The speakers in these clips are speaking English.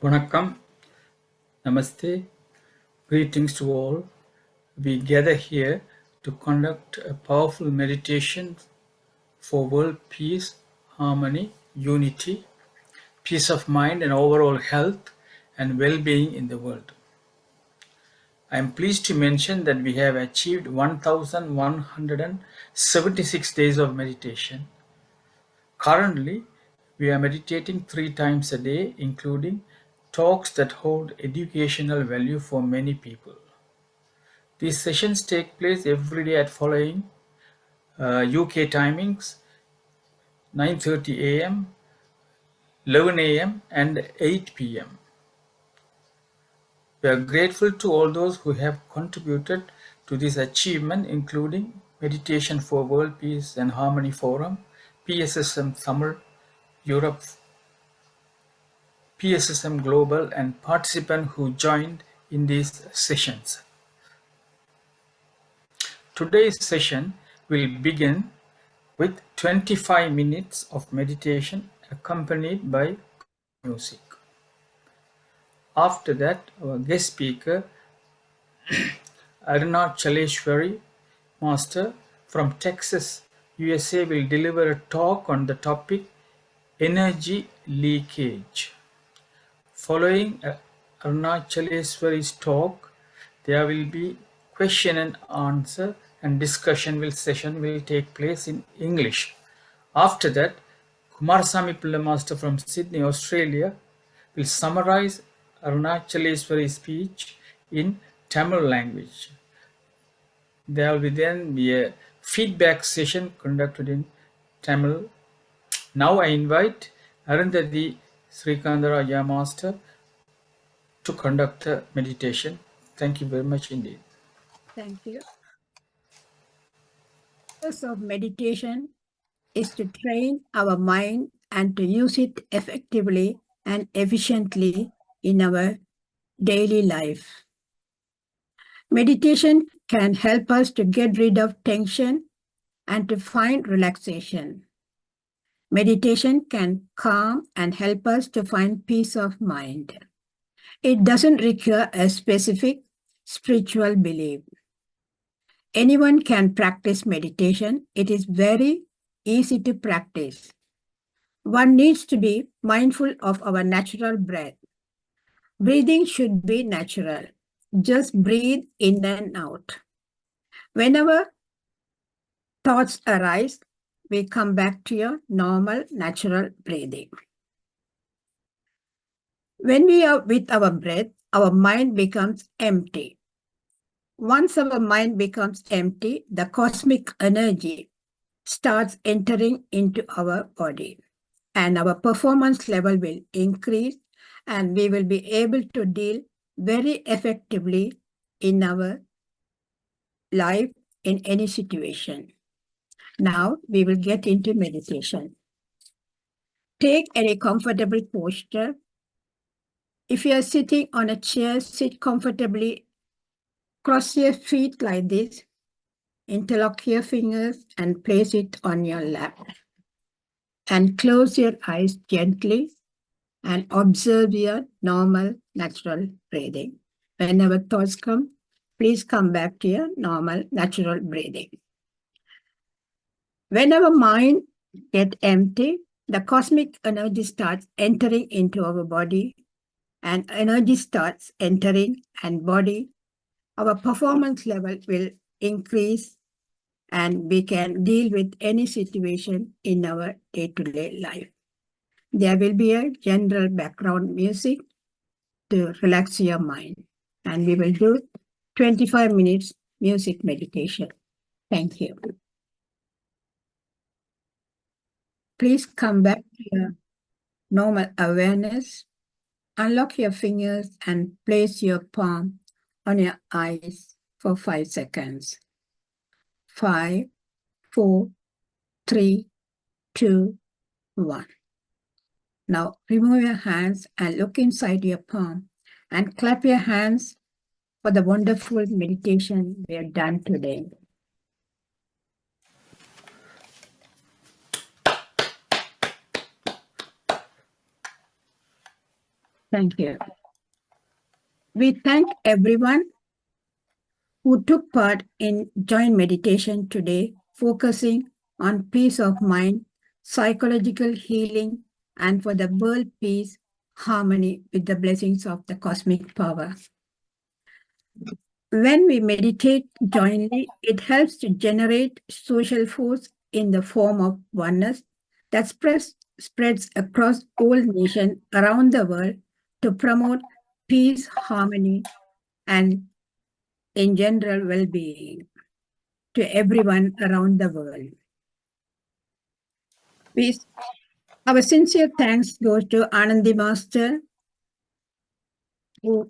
Vanakkam, Namaste, greetings to all. We gather here to conduct a powerful meditation for world peace, harmony, unity, peace of mind and overall health and well-being in the world. I am pleased to mention that we have achieved 1,176 days of meditation. Currently, we are meditating 3 times a day, including talks that hold educational value for many people. These sessions take place every day at following UK timings 9:30 a.m., 11 a.m. and 8 p.m. We are grateful to all those who have contributed to this achievement, including Meditation for World Peace and Harmony Forum, PSSM Tamil Europe, PSSM Global, and participants who joined in these sessions. Today's session will begin with 25 minutes of meditation accompanied by music. After that, our guest speaker, Arunachaleshwari Master from Texas, USA, will deliver a talk on the topic Energy Leakage. Following Arunachaleshwari's talk, there will be question and answer and discussion session will take place in English. After that, Kumarasamy Pillai Master from Sydney, Australia, will summarize Arunachaleshwari's speech in Tamil language. There will then be a feedback session conducted in Tamil. Now I invite Arundhati Srikandaraja Master to conduct the meditation. Thank you very much indeed. Thank you. The purpose of meditation is to train our mind and to use it effectively and efficiently in our daily life. Meditation can help us to get rid of tension and to find relaxation. Meditation can calm and help us to find peace of mind. It doesn't require a specific spiritual belief. Anyone can practice meditation. It is very easy to practice. One needs to be mindful of our natural breath. Breathing should be natural. Just breathe in and out. Whenever thoughts arise, we come back to your normal, natural breathing. When we are with our breath, our mind becomes empty. Once our mind becomes empty, the cosmic energy starts entering into our body, and our performance level will increase, and we will be able to deal very effectively in our life in any situation. Now we will get into meditation. Take any comfortable posture. If you are sitting on a chair, sit comfortably. Cross your feet like this. Interlock your fingers and place it on your lap. And close your eyes gently and observe your normal, natural breathing. Whenever thoughts come, please come back to your normal, natural breathing. Whenever mind gets empty, the cosmic energy starts entering into our body, and energy starts entering and body. Our performance level will increase, and we can deal with any situation in our day-to-day life. There will be a general background music to relax your mind, and we will do 25 minutes music meditation. Thank you. Please come back to your normal awareness. Unlock your fingers and place your palm on your eyes for 5 seconds. 5, 4, 3, 2, 1. Now remove your hands and look inside your palm and clap your hands for the wonderful meditation we have done today. Thank you. We thank everyone who took part in joint meditation today, focusing on peace of mind, psychological healing, and for the world peace, harmony with the blessings of the cosmic power. When we meditate jointly, it helps to generate social force in the form of oneness that spreads across all nations around the world to promote peace, harmony, and in general well-being to everyone around the world. Our sincere thanks goes to Anandi Master, who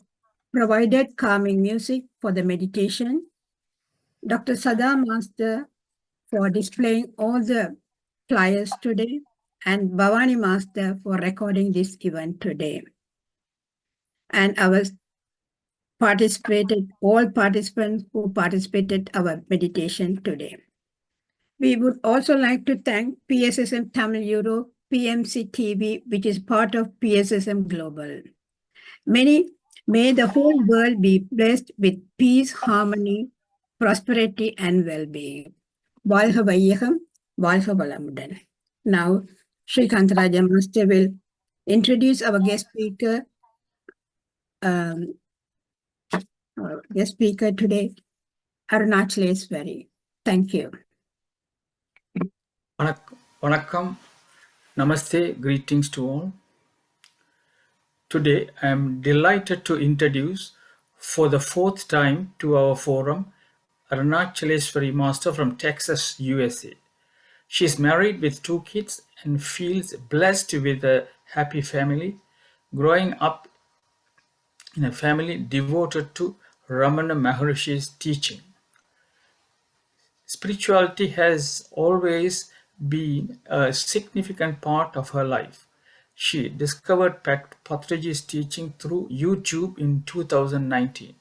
provided calming music for the meditation, Dr. Sada Master for displaying all the flyers today, and Bhavani Master for recording this event today. And all participants who participated our meditation today. We would also like to thank PSSM Tamil Europe, PMC TV, which is part of PSSM Global. May the whole world be blessed with peace, harmony, prosperity, and well-being. Valha Vaiyagam, Valha Valamudan. Now, Sri Kantaraja Master will introduce our guest speaker today, Arunachaleshwari. Thank you. Vanakkam, Namaste, greetings to all. Today I am delighted to introduce for the fourth time to our forum Arunachaleshwari Master from Texas, USA. She is married with 2 kids and feels blessed with a happy family, growing up in a family devoted to Ramana Maharishi's teaching. Spirituality has always been a significant part of her life. She discovered Patriji's teaching through YouTube in 2019.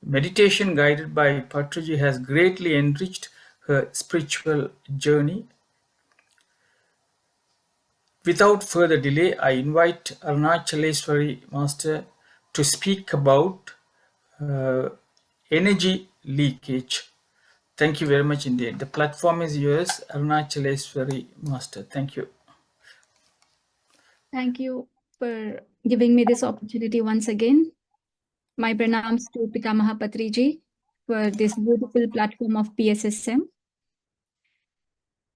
Meditation guided by Patriji has greatly enriched her spiritual journey. Without further delay, I invite Arunachaleshwari Master to speak about energy leakage. Thank you very much indeed. The platform is yours, Arunachaleshwari Master. Thank you. Thank you for giving me this opportunity once again. My pranams to Pitamaha Patriji for this beautiful platform of PSSM.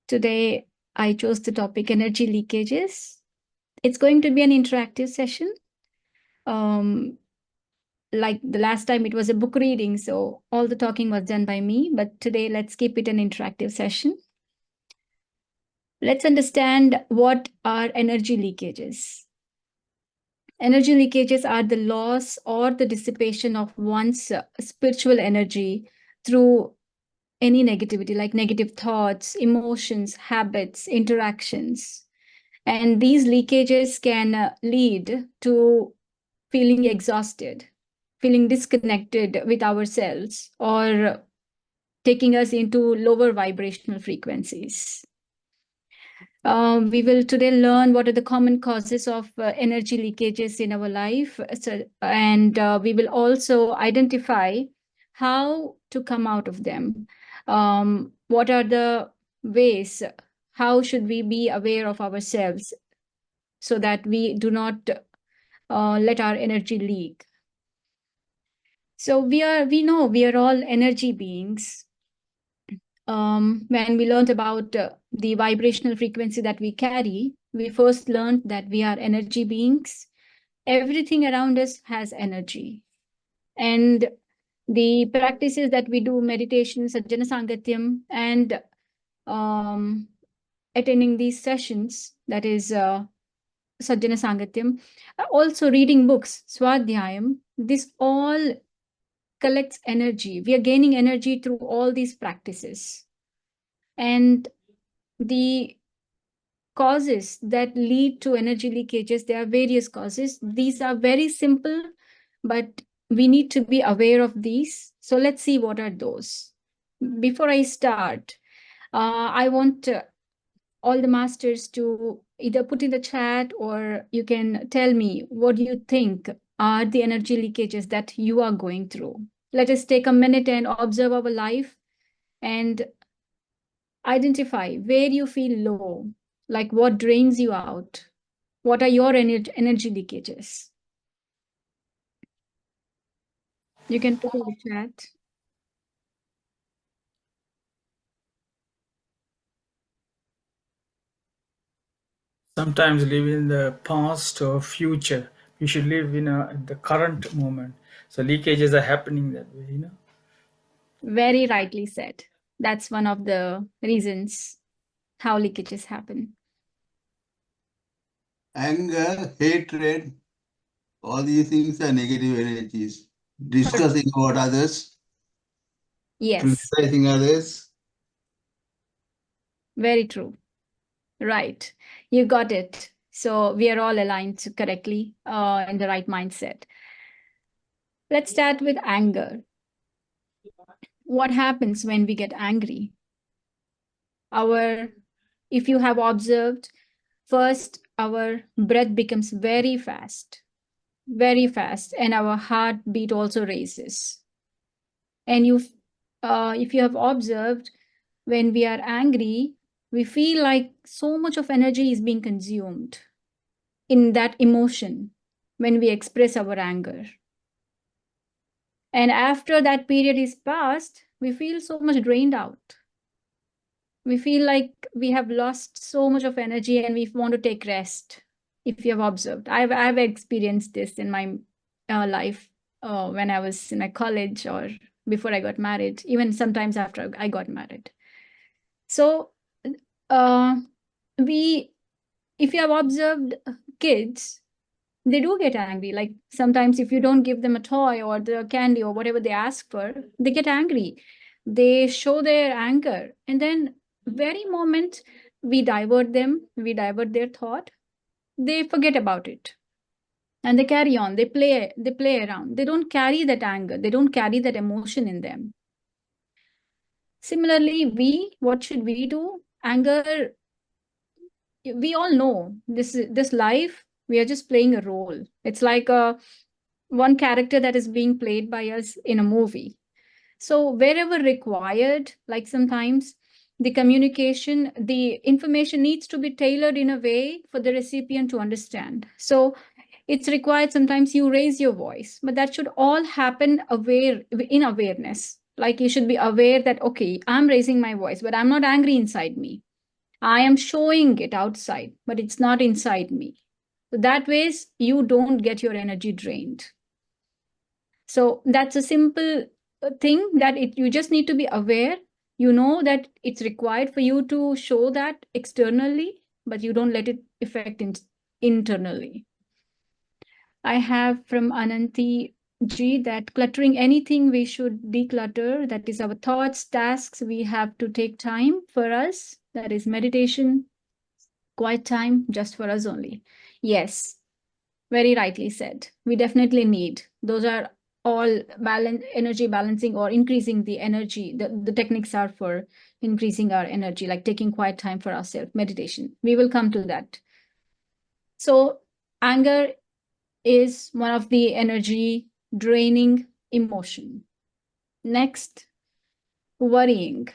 Today, I chose the topic energy leakages. It's going to be an interactive session. Like the last time, it was a book reading, so all the talking was done by me. But today, let's keep it an interactive session. Let's understand what are energy leakages. Energy leakages are the loss or the dissipation of one's spiritual energy through any negativity, like negative thoughts, emotions, habits, interactions. And these leakages can lead to feeling exhausted, feeling disconnected with ourselves, or taking us into lower vibrational frequencies. We will today learn what are the common causes of energy leakages in our life. And we will also identify how to come out of them. What are the ways? How should we be aware of ourselves so that we do not let our energy leak? So we know we are all energy beings. When we learned about the vibrational frequency that we carry, we first learned that we are energy beings. Everything around us has energy. And the practices that we do, meditation, Sajjana Sangatyam, and attending these sessions, that is Sajjana Sangatyam, also reading books, Swadhyayam, this all collects energy. We are gaining energy through all these practices. And the causes that lead to energy leakages, there are various causes. These are very simple, but we need to be aware of these. So let's see what are those. Before I start, I want all the masters to either put in the chat, or you can tell me what you think are the energy leakages that you are going through. Let us take a minute and observe our life and identify where you feel low, like what drains you out. What are your energy leakages? You can put in the chat. Sometimes live in the past or future. We should live in the current moment. So leakages are happening that way. Very rightly said. That's one of the reasons how leakages happen. Anger, hatred, all these things are negative energies. Discussing about others, Yes, criticizing others. very true. Right. You got it. So we are all aligned correctly in the right mindset. Let's start with anger. What happens when we get angry? If you have observed, first our breath becomes very fast, and our heartbeat also raises. And if you have observed, when we are angry, we feel like so much of energy is being consumed in that emotion when we express our anger. And after that period is passed, we feel so much drained out. We feel like we have lost so much of energy and we want to take rest. If you have observed, I've experienced this in my life when I was in my college or before I got married, even sometimes after I got married. So if you have observed kids, they do get angry. Like sometimes if you don't give them a toy or the candy or whatever they ask for, they get angry. They show their anger. And then very moment we divert their thought, they forget about it. And they carry on, they play around. They don't carry that anger. They don't carry that emotion in them. Similarly, what should we do? Anger, we all know this life, we are just playing a role. It's like one character that is being played by us in a movie. So wherever required, like sometimes the communication, the information needs to be tailored in a way for the recipient to understand. So it's required sometimes you raise your voice, but that should all happen in awareness. Like you should be aware that, okay, I'm raising my voice, but I'm not angry inside me. I am showing it outside, but it's not inside me. So that ways you don't get your energy drained. So that's a simple thing that you just need to be aware. You know that it's required for you to show that externally, but you don't let it affect internally. I have from Ananti G that cluttering anything we should declutter. That is our thoughts, tasks. We have to take time for us. That is meditation, quiet time just for us only. Yes, very rightly said. We definitely need. Those are all energy balancing or increasing the energy. The techniques are for increasing our energy, like taking quiet time for ourselves, meditation. We will come to that. So anger is one of the energy draining emotion. Next, worrying.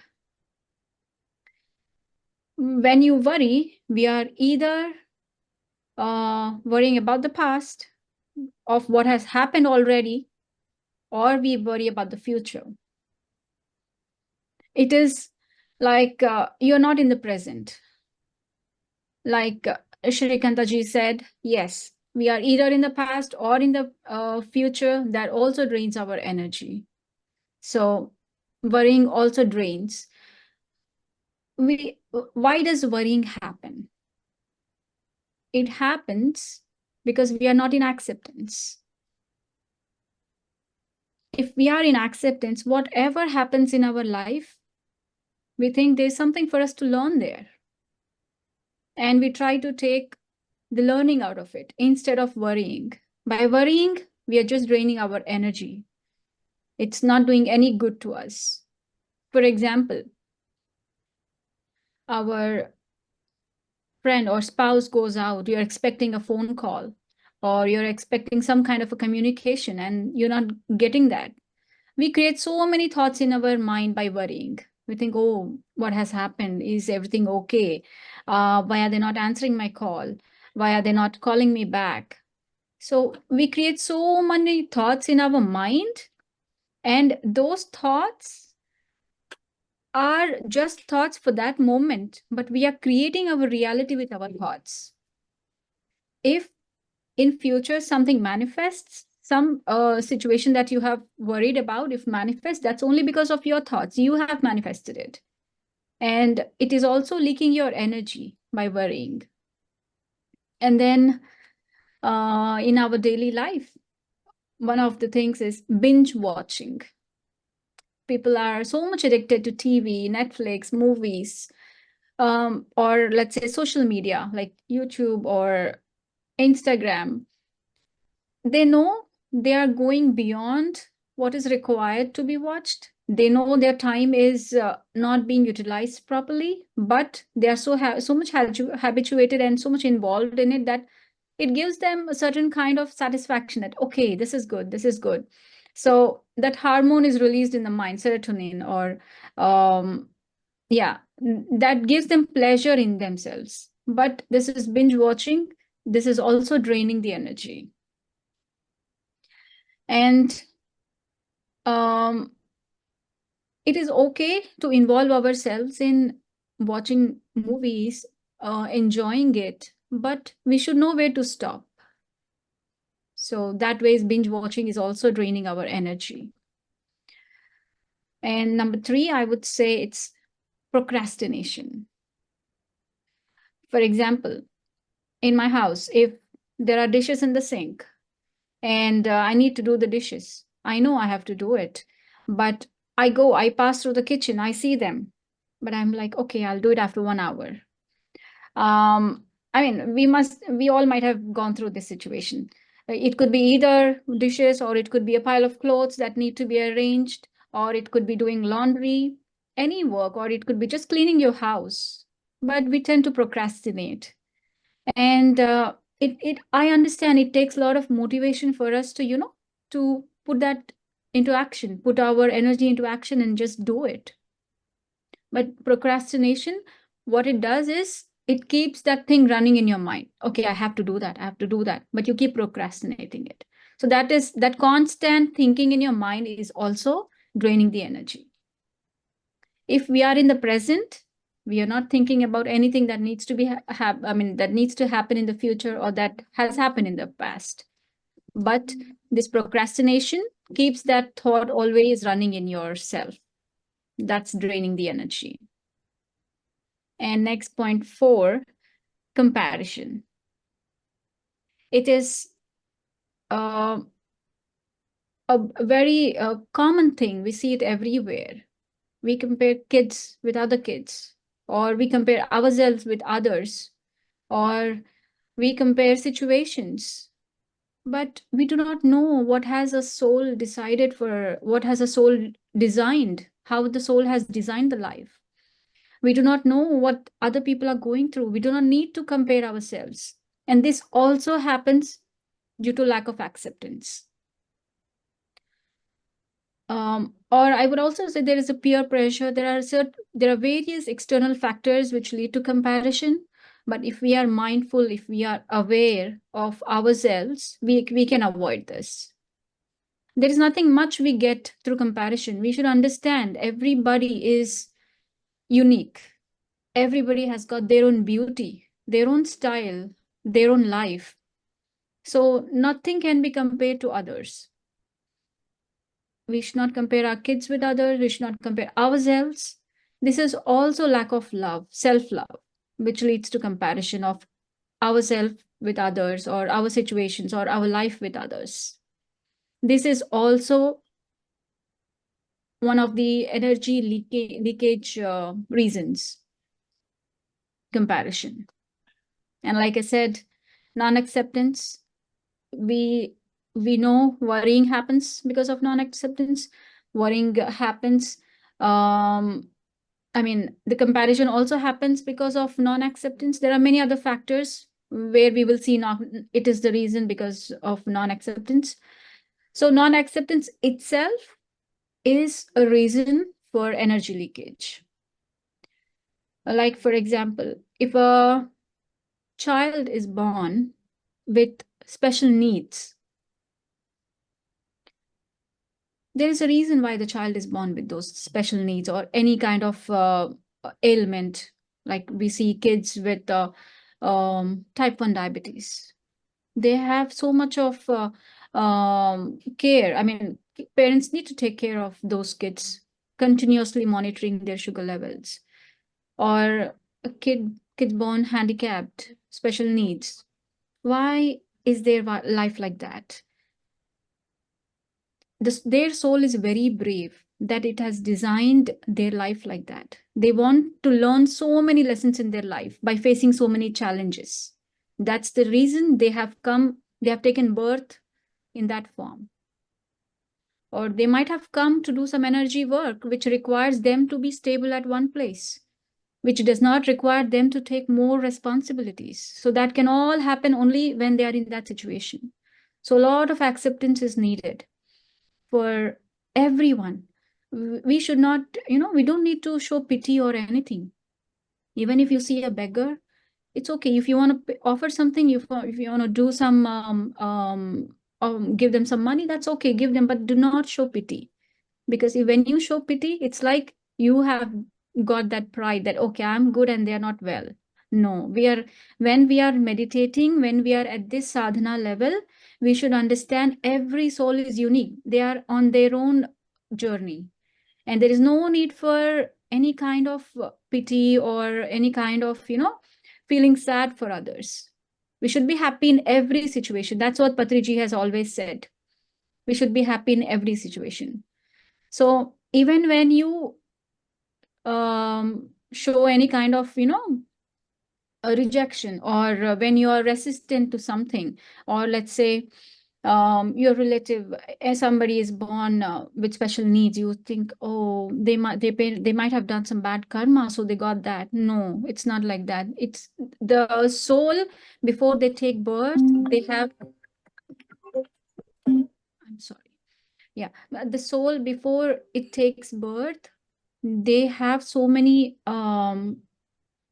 When you worry, we are either worrying about the past of what has happened already, or we worry about the future. It is like you're not in the present. Like Shrikantaji said, yes, we are either in the past or in the future. That also drains our energy. So worrying also drains. Why does worrying happen? It happens because we are not in acceptance. If we are in acceptance, whatever happens in our life, we think there's something for us to learn there. And we try to take the learning out of it instead of worrying. By worrying, we are just draining our energy. It's not doing any good to us. For example, our friend or spouse goes out, you're expecting a phone call, or you're expecting some kind of a communication and you're not getting that. We create so many thoughts in our mind by worrying. We think, oh, what has happened? Is everything okay? Why are they not answering my call? Why are they not calling me back? So we create so many thoughts in our mind, and those thoughts are just thoughts for that moment, but we are creating our reality with our thoughts. If in future something manifests, some situation that you have worried about, if manifests, that's only because of your thoughts. You have manifested it. And it is also leaking your energy by worrying. And then in our daily life, one of the things is binge watching. People are so much addicted to TV, Netflix, movies, or let's say social media like YouTube or Instagram. They know they are going beyond what is required to be watched. They know their time is not being utilized properly, but they are so much habituated and so much involved in it that it gives them a certain kind of satisfaction that, okay, this is good, this is good. So that hormone is released in the mind, serotonin, or that gives them pleasure in themselves. But this is binge watching. This is also draining the energy. And it is okay to involve ourselves in watching movies, enjoying it, but we should know where to stop. So that way, binge watching is also draining our energy. And number 3, I would say it's procrastination. For example, in my house, if there are dishes in the sink and I need to do the dishes, I know I have to do it, but I pass through the kitchen, I see them, but I'm like, okay, I'll do it after 1 hour. I mean, we all might have gone through this situation. It could be either dishes, or it could be a pile of clothes that need to be arranged, or it could be doing laundry, any work, or it could be just cleaning your house. But we tend to procrastinate. And I understand it takes a lot of motivation for us to, to put that into action, put our energy into action and just do it. But procrastination, what it does is it keeps that thing running in your mind. Okay, I have to do that. I have to do that. But you keep procrastinating it. So that constant thinking in your mind is also draining the energy. If we are in the present, we are not thinking about anything that needs to that needs to happen in the future or that has happened in the past. But this procrastination keeps that thought always running in yourself. That's draining the energy. And next, point 4, comparison. It is a very common thing. We see it everywhere. We compare kids with other kids, or we compare ourselves with others, or we compare situations. But we do not know what has a soul decided for, what has a soul designed, how the soul has designed the life. We do not know what other people are going through. We do not need to compare ourselves. And this also happens due to lack of acceptance. Or I would also say there is a peer pressure. There are various external factors which lead to comparison. But if we are mindful, if we are aware of ourselves, we can avoid this. There is nothing much we get through comparison. We should understand everybody is unique. Everybody has got their own beauty, their own style, their own life. So nothing can be compared to others. We should not compare our kids with others. We should not compare ourselves. This is also lack of love, self-love, which leads to comparison of ourselves with others, or our situations, or our life with others. This is also one of the energy leakage reasons, comparison. And like I said, non-acceptance. We know worrying happens because of non-acceptance. Worrying happens I mean, the comparison also happens because of non-acceptance. There are many other factors where we will see it is the reason because of non-acceptance. So non-acceptance itself is a reason for energy leakage. Like, for example, if a child is born with special needs, there is a reason why the child is born with those special needs or any kind of ailment. Like we see kids with type 1 diabetes. They have so much of care. I mean, parents need to take care of those kids, continuously monitoring their sugar levels. Or a kid born handicapped, special needs. Why is their life like that? Their soul is very brave that it has designed their life like that. They want to learn so many lessons in their life by facing so many challenges. That's the reason they have taken birth in that form. Or they might have come to do some energy work, which requires them to be stable at one place, which does not require them to take more responsibilities. So that can all happen only when they are in that situation. So a lot of acceptance is needed for everyone. We should not, we don't need to show pity or anything. Even if you see a beggar, it's okay. If you want to offer something, if you want to do some, give them some money, that's okay, give them, but do not show pity. Because when you show pity, it's like you have got that pride that, okay, I'm good and they're not well. No, when we are meditating, when we are at this sadhana level, we should understand every soul is unique. They are on their own journey. And there is no need for any kind of pity or any kind of, feeling sad for others. We should be happy in every situation. That's what Patriji has always said. We should be happy in every situation. So even when you show any kind of, a rejection, or when you are resistant to something, or let's say your relative, somebody is born with special needs, you think, oh, they might have done some bad karma, so they got that. No, it's not like that. It's the soul before they take birth, they have, I'm sorry. Yeah, the soul before it takes birth, they have so many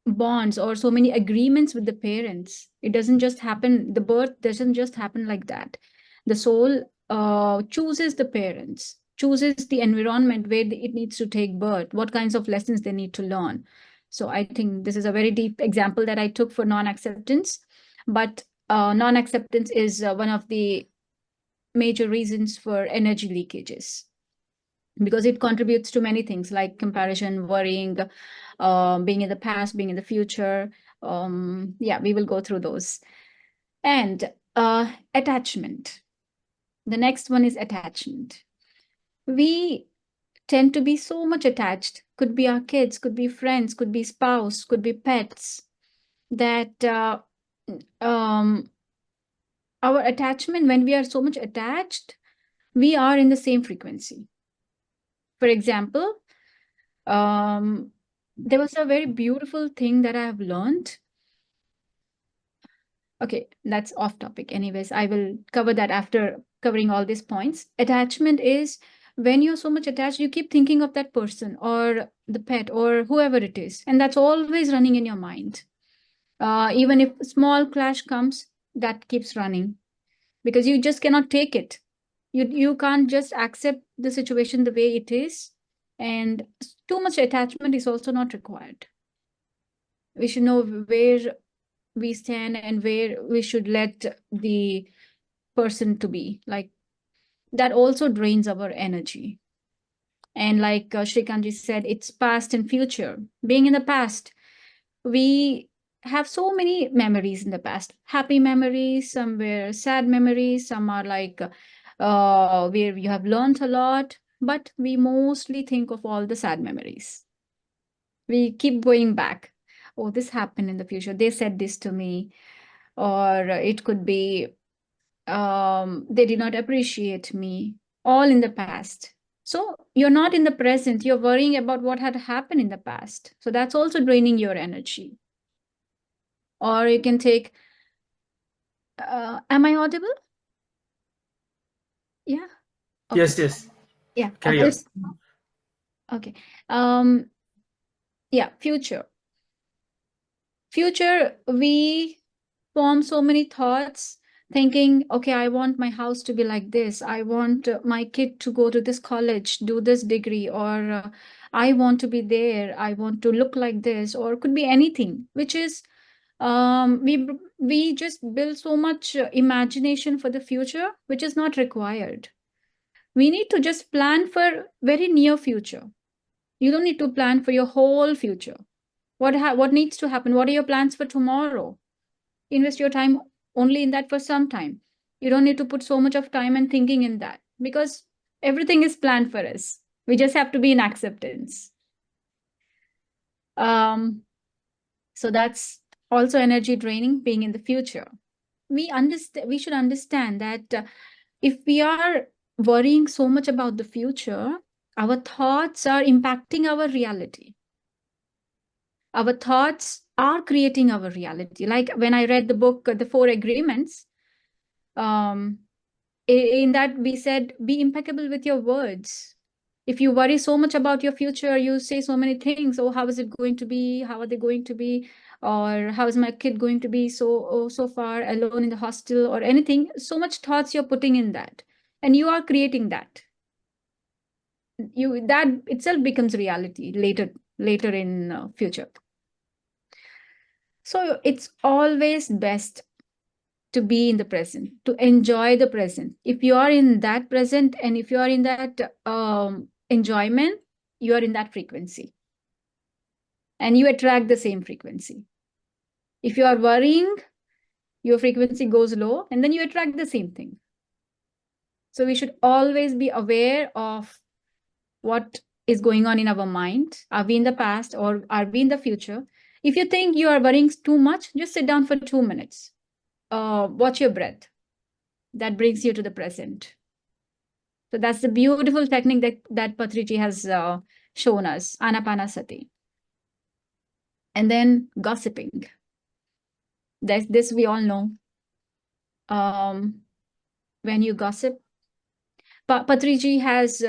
bonds or so many agreements with the parents. It doesn't just happen, the birth doesn't just happen like that. The soul chooses the parents, chooses the environment where it needs to take birth, what kinds of lessons they need to learn. So I think this is a very deep example that I took for non-acceptance. But non-acceptance is one of the major reasons for energy leakages, because it contributes to many things like comparison, worrying, being in the past, being in the future. Yeah, we will go through those. And attachment. The next one is attachment. We tend to be so much attached. Could be our kids, could be friends, could be spouse, could be pets, that our attachment, when we are so much attached, we are in the same frequency. For example, there was a very beautiful thing that I have learned. Okay, that's off topic. Anyways, I will cover that after covering all these points. Attachment is when you're so much attached, you keep thinking of that person or the pet or whoever it is. And that's always running in your mind. Even if a small clash comes, that keeps running because you just cannot take it. You can't just accept the situation the way it is. And too much attachment is also not required. We should know where we stand and where we should let the person to be. Like, that also drains our energy. And like Shrikantji said, it's past and future. Being in the past, we have so many memories in the past. Happy memories, some were sad memories, some are like where you have learned a lot, but we mostly think of all the sad memories. We keep going back. Oh, this happened in the future. They said this to me. Or it could be they did not appreciate me, all in the past. So you're not in the present. You're worrying about what had happened in the past. So that's also draining your energy. Or you can take, am I audible? Yeah. Okay. Yes, yes. Yeah. Carry on. Okay. Yeah. Future, we form so many thoughts thinking, okay, I want my house to be like this. I want my kid to go to this college, do this degree, or I want to be there. I want to look like this, or could be anything, which is we just build so much imagination for the future, which is not required. We need to just plan for very near future. You don't need to plan for your whole future. What needs to happen? What are your plans for tomorrow? Invest your time only in that for some time. You don't need to put so much of time and thinking in that, because everything is planned for us. We just have to be in acceptance. So that's also energy draining, being in the future. We should understand that if we are worrying so much about the future, our thoughts are impacting our reality. Our thoughts are creating our reality. Like when I read the book, The 4 Agreements, in that we said, be impeccable with your words. If you worry so much about your future, you say so many things. Oh, how is it going to be? How are they going to be? Or how is my kid going to be so far alone in the hostel, or anything? So much thoughts you're putting in that, and you are creating that. That itself becomes reality later in future. So it's always best to be in the present, to enjoy the present. If you are in that present, and if you are in that enjoyment, you are in that frequency, and you attract the same frequency. If you are worrying, your frequency goes low, and then you attract the same thing. So we should always be aware of what is going on in our mind. Are we in the past, or are we in the future? If you think you are worrying too much, just sit down for 2 minutes. Watch your breath. That brings you to the present. So that's the beautiful technique that Patriji has shown us, Anapanasati. And then gossiping. This we all know. When you gossip, Patriji has,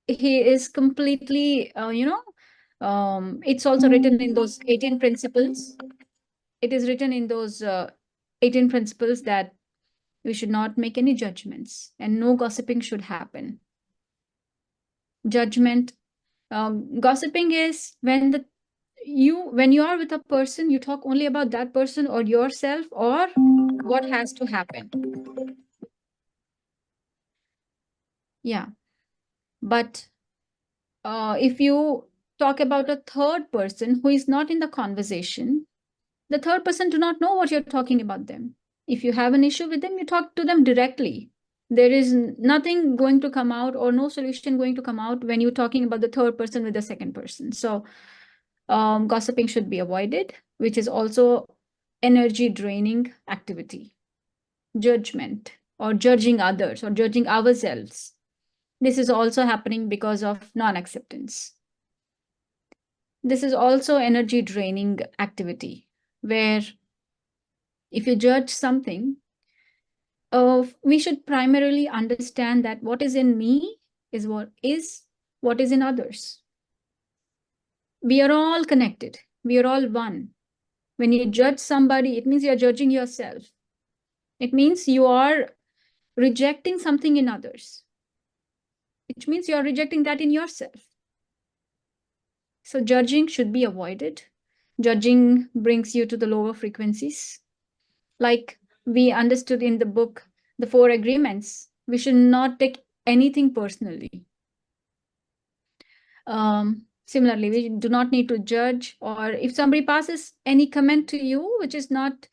he is completely, it's also written in those 18 principles. It is written in those 18 principles that we should not make any judgments, and no gossiping should happen. Gossiping is when you are with a person, you talk only about that person or yourself or what has to happen. Yeah. But if you talk about a third person who is not in the conversation, the third person do not know what you're talking about them. If you have an issue with them, you talk to them directly. There is nothing going to come out, or no solution going to come out when you're talking about the third person with the second person. So gossiping should be avoided, which is also energy draining activity. Judgment, or judging others, or judging ourselves. This is also happening because of non-acceptance. This is also energy draining activity, where if you judge something, we should primarily understand that what is in me is what is in others. We are all connected. We are all one. When you judge somebody, it means you're judging yourself. It means you are rejecting something in others. It means you're rejecting that in yourself. So judging should be avoided. Judging brings you to the lower frequencies. Like we understood in the book, The 4 Agreements, we should not take anything personally. Similarly, we do not need to judge, or if somebody passes any comment to you which is not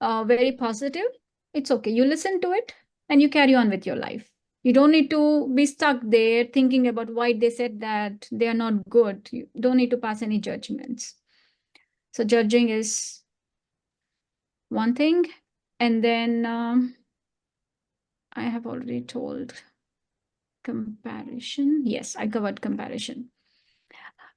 very positive, it's okay. You listen to it and you carry on with your life. You don't need to be stuck there thinking about why they said that, they are not good. You don't need to pass any judgments. So judging is one thing. And then I have already told comparison. Yes, I covered comparison.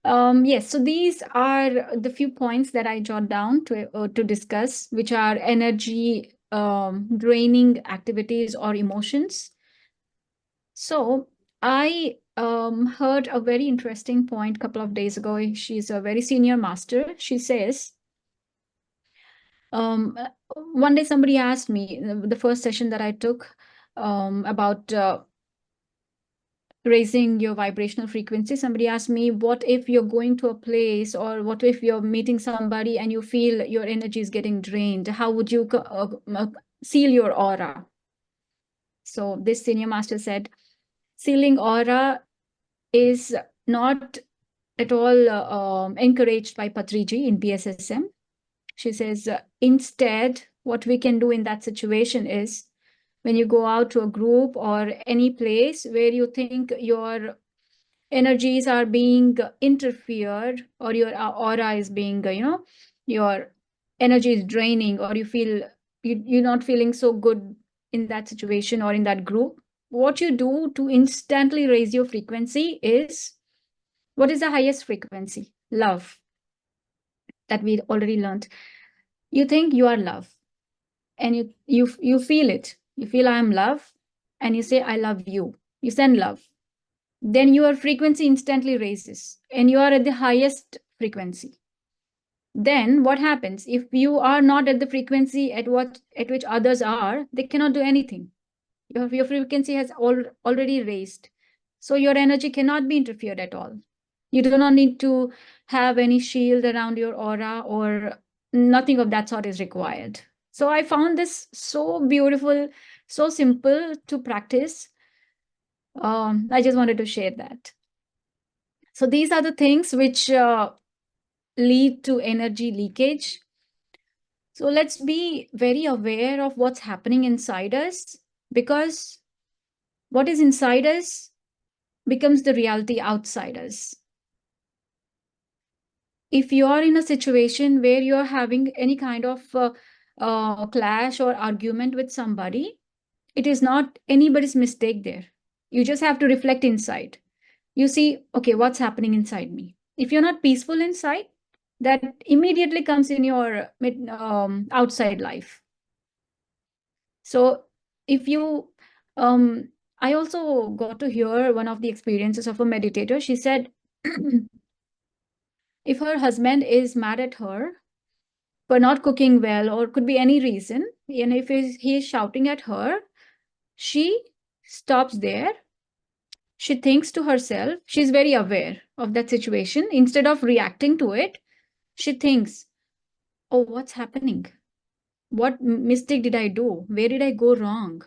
Yes, so these are the few points that I jot down to discuss, which are energy draining activities or emotions. So I heard a very interesting point a couple of days ago. She's a very senior master. She says, one day somebody asked me, the first session that I took, about raising your vibrational frequency. Somebody asked me, what if you're going to a place, or what if you're meeting somebody and you feel your energy is getting drained? How would you seal your aura? So this senior master said, sealing aura is not at all encouraged by Patriji in PSSM. She says, instead, what we can do in that situation is, when you go out to a group or any place where you think your energies are being interfered, or your aura is being, your energy is draining, or you feel you're not feeling so good in that situation or in that group, what you do to instantly raise your frequency is, what is the highest frequency? Love. That we already learned. You think you are love, and you feel it. You feel I am love, and you say I love you. You send love. Then your frequency instantly raises, and you are at the highest frequency. Then what happens? If you are not at the frequency at which others are, they cannot do anything. Your frequency has already raised. So your energy cannot be interfered at all. You do not need to have any shield around your aura, or nothing of that sort is required. So I found this so beautiful, so simple to practice. I just wanted to share that. So these are the things which lead to energy leakage. So let's be very aware of what's happening inside us, because what is inside us becomes the reality outside us. If you are in a situation where you're having any kind of clash or argument with somebody, it is not anybody's mistake there. You just have to reflect inside. You see, okay, what's happening inside me? If you're not peaceful inside, that immediately comes in your outside life. So if you, I also got to hear one of the experiences of a meditator. She said, if her husband is mad at her for not cooking well, or could be any reason, and if he is shouting at her, she stops there. She thinks to herself, she's very aware of that situation. Instead of reacting to it, she thinks, oh, what's happening? What mistake did I do? Where did I go wrong?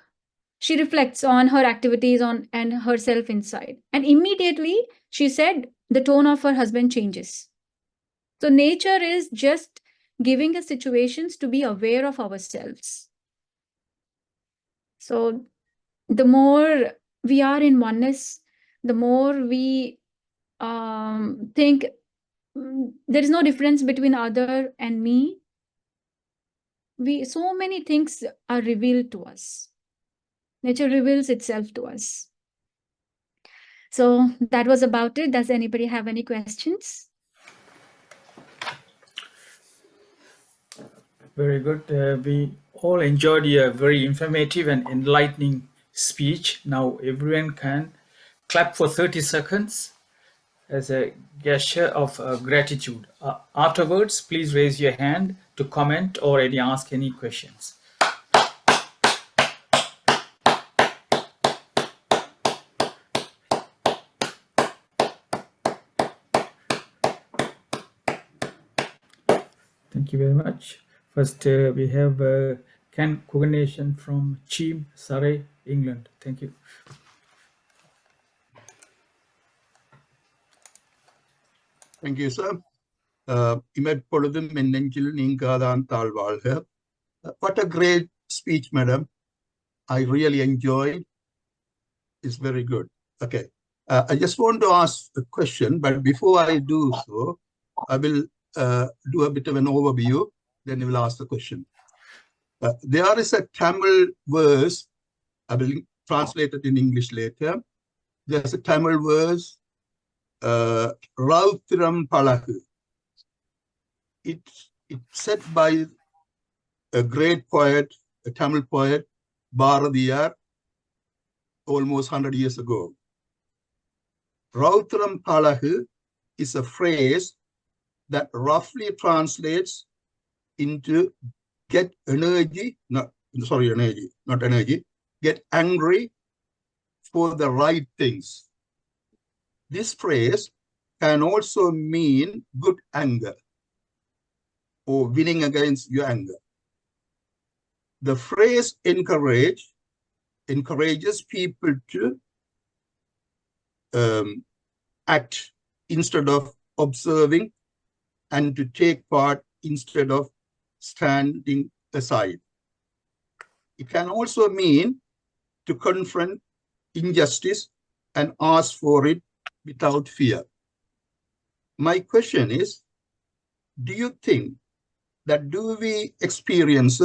She reflects on her activities and herself inside. And immediately, she said, the tone of her husband changes. So nature is just giving us situations to be aware of ourselves. So the more we are in oneness, the more we think there is no difference between other and me. So many things are revealed to us. Nature reveals itself to us. So that was about it. Does anybody have any questions? Very good. We all enjoyed your very informative and enlightening speech. Now everyone can clap for 30 seconds as a gesture of gratitude. Afterwards, please raise your hand to comment or ask any questions. Thank you very much. First, we have congratulations from Cheam, Surrey, England. Thank you. Thank you, sir. Imed Menenjil Ningadan Talvalha. What a great speech, madam. I really enjoyed. It's very good. Okay. I just want to ask a question, but before I do so, I will do a bit of an overview, then I will ask the question. There is a Tamil verse, I will translate it in English later. there's a Tamil verse, Rauthiram Palaku. It's said by a great poet, a Tamil poet, Bharadiyar, almost 100 years ago. Rauthiram Palaku is a phrase that roughly translates into get energy, not energy, get angry for the right things. This phrase can also mean good anger or winning against your anger. The phrase encourages people to act instead of observing and to take part instead of standing aside. It can also mean to confront injustice and ask for it without fear. My question is, do you think that do we experience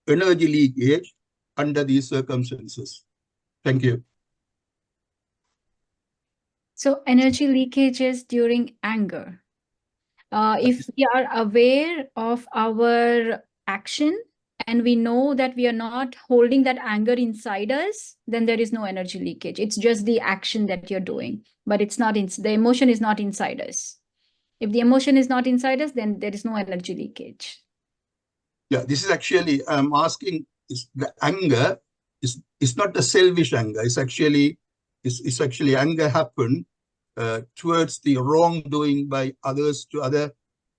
energy leakage under these circumstances? Thank you. So energy leakages during anger. If we are aware of our action and we know that we are not holding that anger inside us, then there is no energy leakage. It's just the action that you're doing, but it's not the emotion is not inside us. If the emotion is not inside us, then there is no energy leakage. Yeah, this is actually, I'm asking, is the anger is not a selfish anger. It's actually anger happen towards the wrongdoing by others to other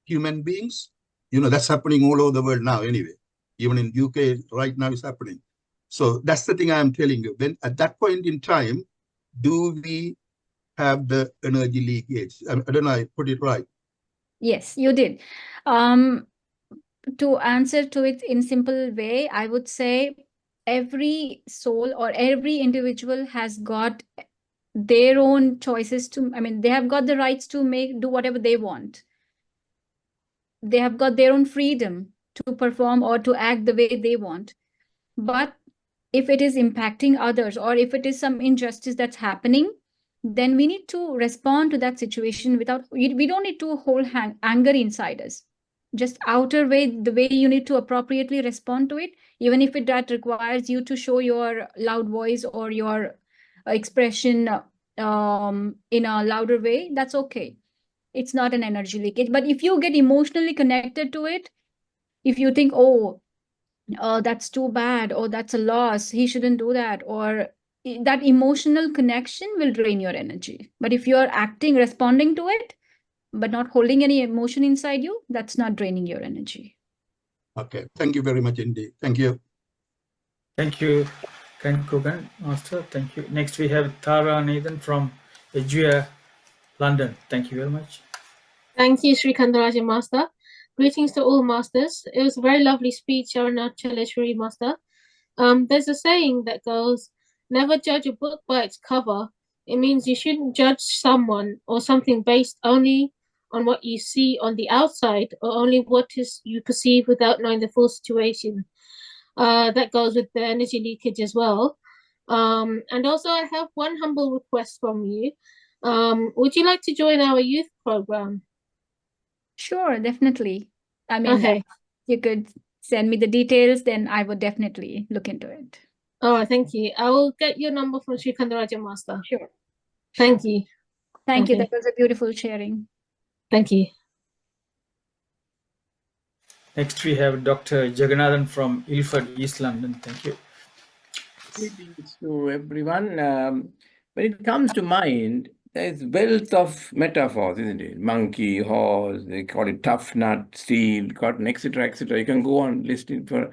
human beings. You know, that's happening all over the world now anyway. Even in UK right now it's happening. So that's the thing I'm telling you. Then at that point in time, do we have the energy leakage? I don't know, I put it right. Yes, you did. To answer to it in simple way, I would say every soul or every individual has got their own choices to, I mean, they have got the rights to do whatever they want. They have got their own freedom to perform or to act the way they want. But if it is impacting others or if it is some injustice that's happening, then we need to respond to that situation without, we don't need to hold anger inside us. Just outer way, the way you need to appropriately respond to it, even if that requires you to show your loud voice or your expression in a louder way, that's okay. It's not an energy leakage. But if you get emotionally connected to it, if you think, oh, that's too bad, or that's a loss, he shouldn't do that, or that emotional connection will drain your energy. But if you're responding to it, but not holding any emotion inside you, that's not draining your energy. Okay, thank you very much indeed. Thank you. Thank you, Ken Kugan, Master. Thank you. Next we have Tara Nathan from Edgware, London. Thank you very much. Thank you, Sri Kandaraja Master. Greetings to all masters. It was a very lovely speech, Arunachaleshwari Master. There's a saying that goes, never judge a book by its cover. It means you shouldn't judge someone or something based only on what you see on the outside or only what you perceive without knowing the full situation. That goes with the energy leakage as well. And also I have one humble request from you. Would you like to join our youth program? Sure, definitely. I mean, okay. You could send me the details, then I would definitely look into it. Oh, thank you. I will get your number from Sri Kandaraja Master. Sure. Thank you. Thank you. Okay. That was a beautiful sharing. Thank you. Next we have Dr. Jagannathan from Ilford, East London. Thank you. Greetings to everyone. When it comes to mind, there's wealth of metaphors, isn't it? Monkey, horse, they call it tough nut, steel, cotton, etc., etc. You can go on listing for.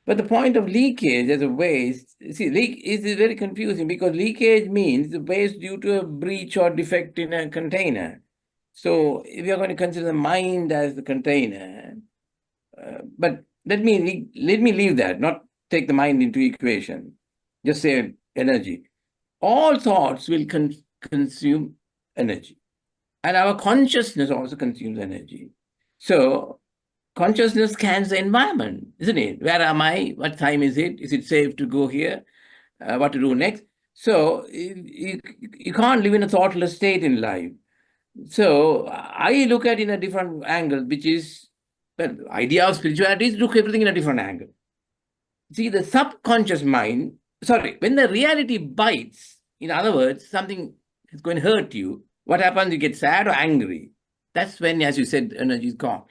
But the point of leakage as a waste, see, leak is very confusing because leakage means the waste due to a breach or defect in a container. So if you're going to consider the mind as the container, but let me leave that, not take the mind into equation. Just say energy. All thoughts will consume energy. And our consciousness also consumes energy. So consciousness scans the environment, isn't it? Where am I? What time is it? Is it safe to go here? What to do next? So you can't live in a thoughtless state in life. So I look at it in a different angle, which is, well, the idea of spirituality is look everything in a different angle. See, the subconscious mind, sorry, when the reality bites, in other words, something is going to hurt you, what happens? You get sad or angry. That's when, as you said, energy is gone,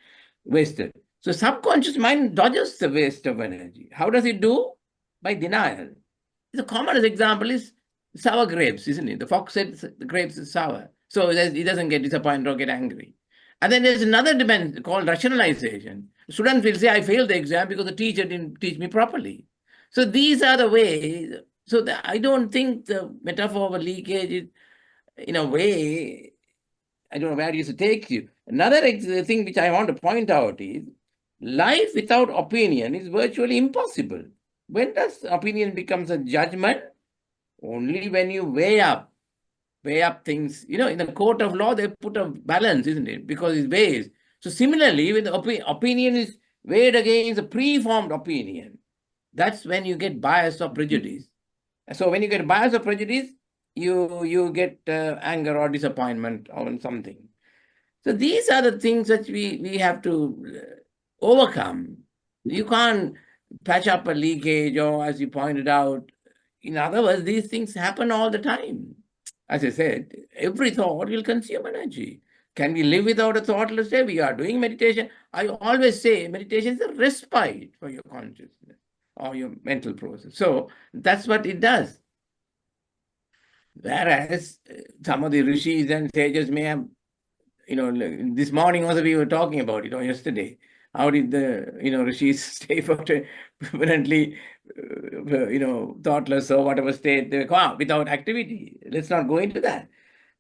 wasted. So subconscious mind dodges the waste of energy. How does it do? By denial. The commonest example is sour grapes, isn't it? The fox said the grapes is sour. So he doesn't get disappointed or get angry. And then there's another dimension called rationalization. Students will say, I failed the exam because the teacher didn't teach me properly. So these are the ways. So I don't think the metaphor of leakage is, in a way, I don't know where it used to take you. Another thing which I want to point out is life without opinion is virtually impossible. When does opinion becomes a judgment? Only when you weigh up things. You know, in the court of law, they put a balance, isn't it? Because it weighs. So similarly, when the opinion is weighed against a preformed opinion, that's when you get bias or prejudice. So when you get bias or prejudice, you get anger or disappointment on something. So these are the things that we have to overcome. You can't patch up a leakage, or as you pointed out, in other words, these things happen all the time. As I said, every thought will consume energy. Can we live without a thoughtless day? We are doing meditation. I always say meditation is a respite for your consciousness or your mental process. So that's what it does. Whereas some of the rishis and sages may have, you know, this morning also we were talking about it, or yesterday. How did the, rishis stay for permanently, thoughtless or whatever state they were without activity? Let's not go into that.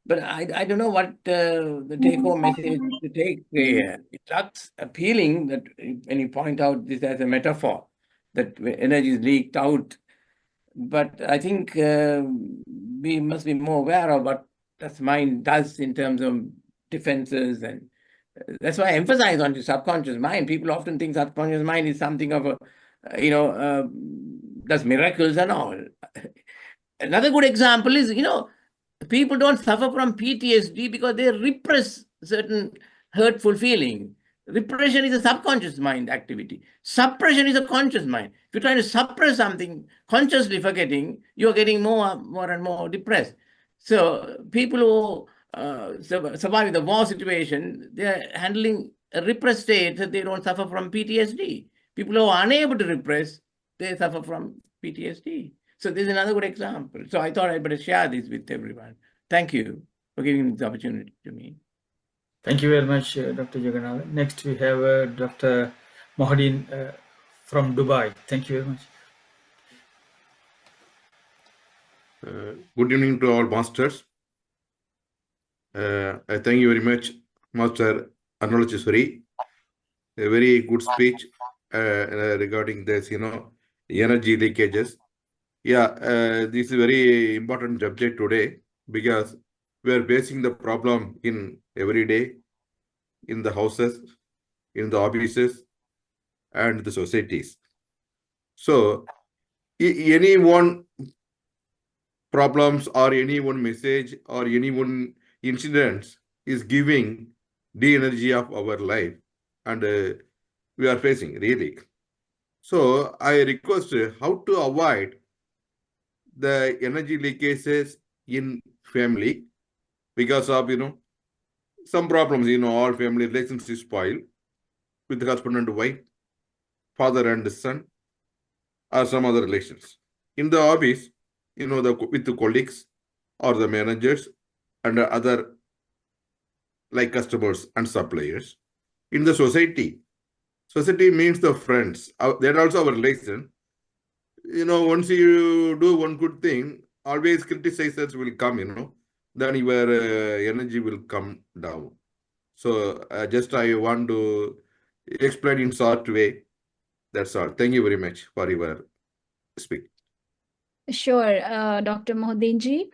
But I don't know what the take-home message to take here. It looks appealing that when you point out this as a metaphor, that energy is leaked out. But I think we must be more aware of what that mind does in terms of defenses, and that's why I emphasize on the subconscious mind. People often think subconscious mind is something of a, does miracles and all. Another good example is, people don't suffer from PTSD because they repress certain hurtful feeling. Repression is a subconscious mind activity. Suppression is a conscious mind. If you're trying to suppress something, consciously forgetting, you're getting more and more depressed. So people who survive the war situation, they're handling a repressed state that they don't suffer from PTSD. People who are unable to repress, they suffer from PTSD. So this is another good example. So I thought I'd better share this with everyone. Thank you for giving this opportunity to me. Thank you very much, Dr. Jagannathan. Next, we have Dr. Mohadin from Dubai. Thank you very much. Good evening to all masters. I thank you very much, Master Arunachaleshwari. A very good speech regarding this, energy leakages. Yeah, this is a very important subject today because we are facing the problem in every day, in the houses, in the offices, and the societies. So, any one problems or any one message or any one incident is giving the energy of our life, and we are facing really. So, I request how to avoid the energy leakages in family because of, some problems, all family relationships spoil with the husband and wife, father and son, or some other relations. In the office, with the colleagues or the managers and other like customers and suppliers. In the society means the friends. They're also our relation. Once you do one good thing, always criticizers will come, then your energy will come down. So just I want to explain in short way. That's all. Thank you very much for your speech. Sure, Dr. Mohadinji.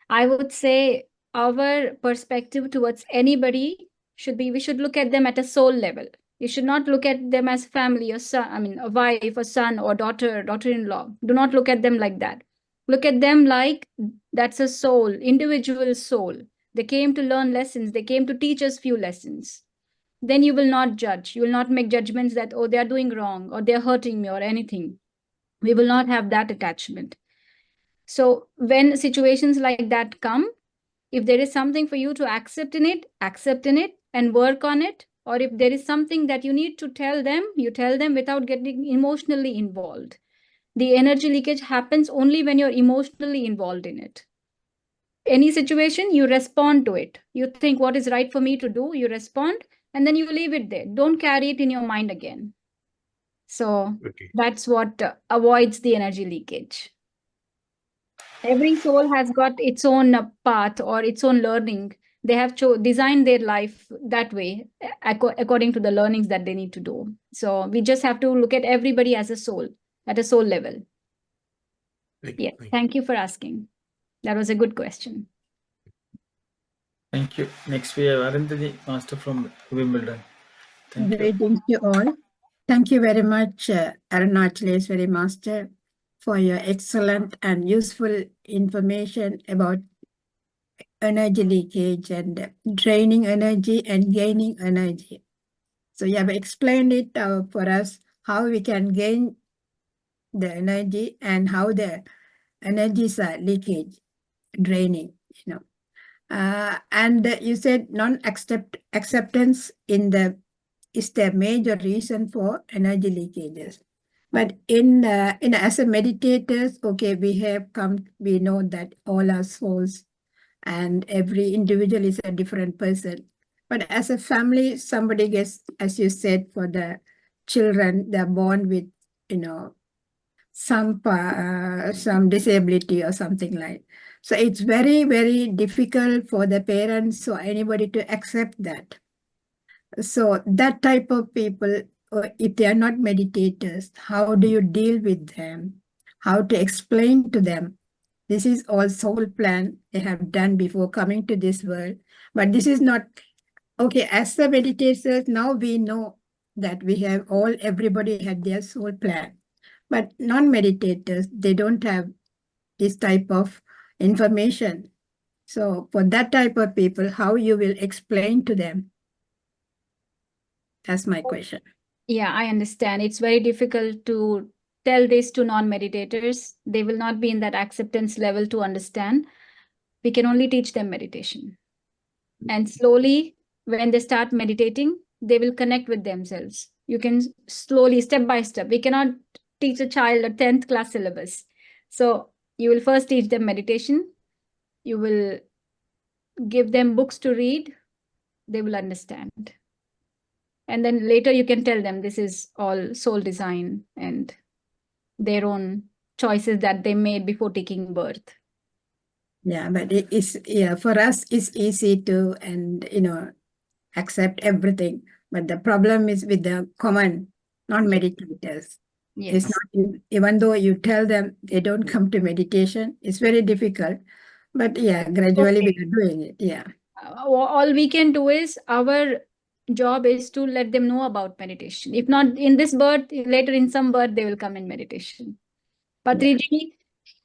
I would say our perspective towards anybody should be, we should look at them at a soul level. You should not look at them as family or son, a wife or son or daughter, daughter-in-law. Do not look at them like that. Look at them like that's a soul, individual soul. They came to learn lessons. They came to teach us few lessons. Then you will not judge. You will not make judgments that, oh, they are doing wrong or they're hurting me or anything. We will not have that attachment. So when situations like that come, if there is something for you to accept in it and work on it, or if there is something that you need to tell them, you tell them without getting emotionally involved. The energy leakage happens only when you're emotionally involved in it. Any situation, you respond to it. You think what is right for me to do, you respond, and then you leave it there. Don't carry it in your mind again. So that's what avoids the energy leakage. Every soul has got its own path or its own learning. They have designed their life that way according to the learnings that they need to do. So we just have to look at everybody as a soul, at a soul level. Yes, thank you for asking. That was a good question. Thank you. Next we have Arundhati Master from Wimbledon. Thank you. Greetings to all. Thank you very much, Arunachaleshwari Master, for your excellent and useful information about energy leakage and draining energy and gaining energy. So you have explained it for us how we can gain the energy and how the energies are leakage, draining, you know. And you said non-acceptance is the major reason for energy leakages. But in as a meditators, okay, we know that all our souls and every individual is a different person. But as a family, somebody gets, as you said, for the children, they're born with, you know, some disability or something like. So it's very, very difficult for the parents or anybody to accept that. So that type of people, if they are not meditators, how do you deal with them? How to explain to them? This is all soul plan they have done before coming to this world. But this is not, okay, as the meditators, now we know that everybody had their soul plan. But non-meditators, they don't have this type of information. So for that type of people, how you will explain to them? That's my question. Yeah, I understand. It's very difficult to tell this to non-meditators. They will not be in that acceptance level to understand. We can only teach them meditation. And slowly, when they start meditating, they will connect with themselves. You can slowly, step by step. We cannot teach a child a 10th class syllabus. So you will first teach them meditation. You will give them books to read. They will understand. And then later you can tell them this is all soul design and their own choices that they made before taking birth. Yeah, but for us, it's easy to, accept everything. But the problem is with the common non-meditators. Yes. It's not, even though you tell them they don't come to meditation, it's very difficult. But yeah, gradually we are doing it. Yeah. All we can do is our job is to let them know about meditation. If not in this birth, later in some birth, they will come in meditation. Patriji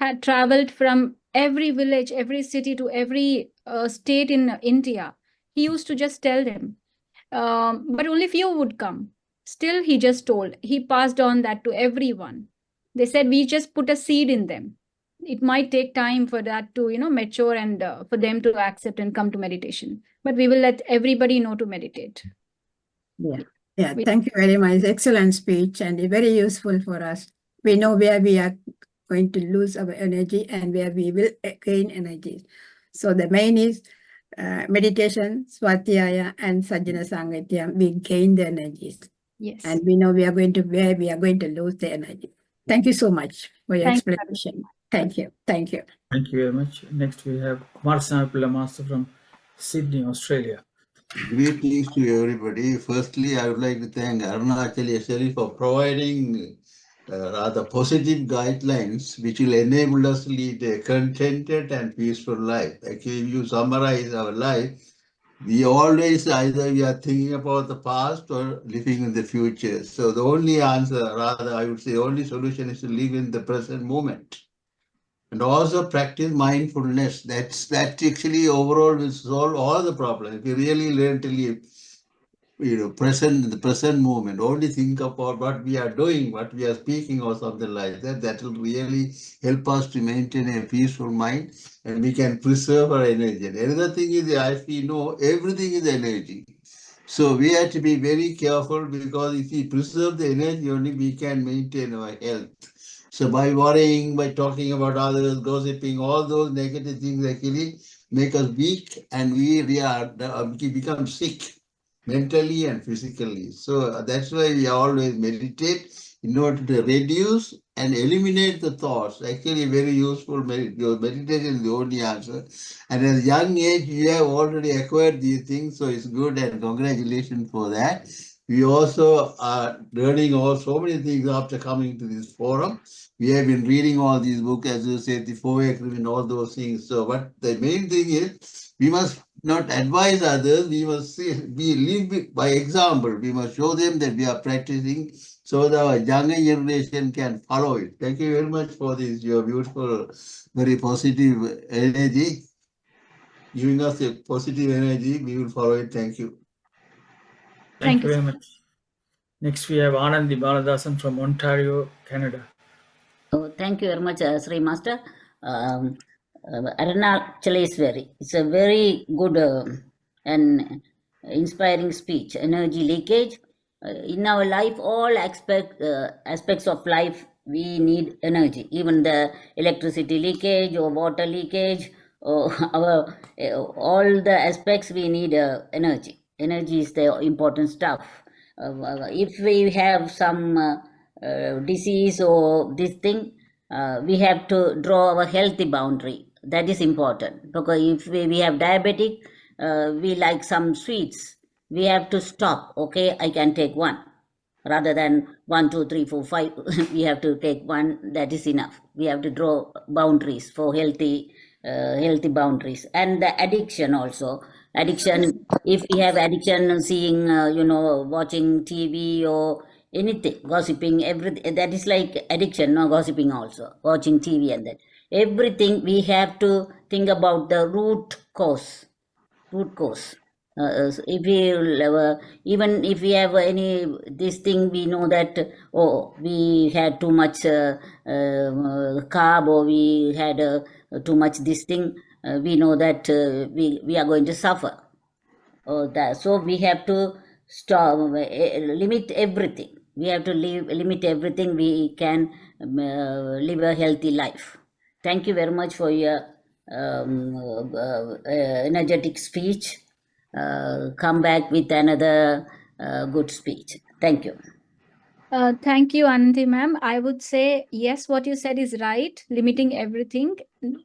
had traveled from every village, every city to every state in India. He used to just tell them, but only few would come. Still, he just told. He passed on that to everyone. They said, we just put a seed in them. It might take time for that to, mature and for them to accept and come to meditation. But we will let everybody know to meditate. Yeah. Yeah. Thank you very much. Excellent speech and very useful for us. We know where we are going to lose our energy and where we will gain energy. So the main is meditation, Swadhyaya, and Sajjana Sangatya. We gain the energies. Yes. And we know where we are going to lose the energy. Thank you so much for your explanation. Thank you. Thank you. Thank you very much. Next we have Kumar Samapilla Master from Sydney, Australia. Greetings to everybody. Firstly, I would like to thank Arunachaleshwari for providing rather positive guidelines which will enable us to lead a contented and peaceful life. Actually, if you summarize our life, we always either we are thinking about the past or living in the future. So the only answer, rather, I would say, only solution is to live in the present moment. And also practice mindfulness. That actually overall will solve all the problems. If you really learn to live, the present moment, only think about what we are doing, what we are speaking, or something like that. That will really help us to maintain a peaceful mind, and we can preserve our energy. And another thing is, as we know, everything is energy. So we have to be very careful, because if we preserve the energy, only we can maintain our health. So by worrying, by talking about others, gossiping, all those negative things actually make us weak, and we become sick mentally and physically. So that's why we always meditate, in order to reduce and eliminate the thoughts. Actually, very useful. Your meditation is the only answer. And at a young age, you have already acquired these things, so it's good, and congratulations for that. We also are learning so many things after coming to this forum. We have been reading all these books, as you said, the 4 Agreement, all those things. So, but the main thing is, we must not advise others. We must live by example. We must show them that we are practicing, so that our younger generation can follow it. Thank you very much for this, your beautiful, very positive energy. Giving us a positive energy, we will follow it. Thank you. Thank you very much. Next, we have Anandi Baladasan from Ontario, Canada. Oh, thank you very much, Sri Master. Arunachaleshwari. It's a very good and inspiring speech. Energy leakage. In our life, all aspects of life, we need energy. Even the electricity leakage or water leakage, or all the aspects, we need energy. Energy is the important stuff. If we have some disease or this thing, we have to draw our healthy boundary. That is important, because if we have diabetic, we like some sweets, we have to stop. Okay, I can take one, rather than 1, 2, 3, 4, 5. We have to take one. That is enough. We have to draw boundaries for healthy boundaries. And the addiction also. Addiction, if we have addiction, seeing, watching TV or anything, gossiping, everything, that is like addiction. No, gossiping also, watching TV and that. Everything, we have to think about the root cause. If we even if we have any this thing, we know that, we had too much carb, or we had too much this thing, we know that we are going to suffer. So we have to stop, limit everything. We have to limit everything. We can live a healthy life. Thank you very much for your energetic speech. Come back with another good speech. Thank you. Thank you, Anandi ma'am. I would say, yes, what you said is right. Limiting everything,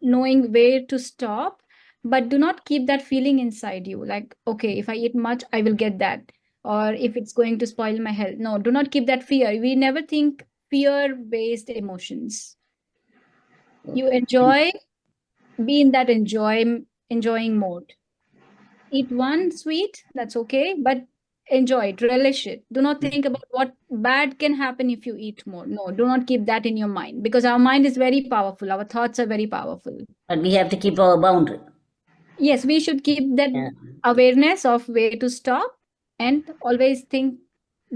knowing where to stop, but do not keep that feeling inside you. Like, okay, if I eat much, I will get that. Or if it's going to spoil my health. No, do not keep that fear. We never think fear-based emotions. You enjoy, be in that enjoying mode. Eat one sweet, that's okay, but enjoy it, relish it. Do not think about what bad can happen if you eat more. No, do not keep that in your mind, because our mind is very powerful. Our thoughts are very powerful. But we have to keep our boundary. Yes, we should keep that awareness of where to stop, and always think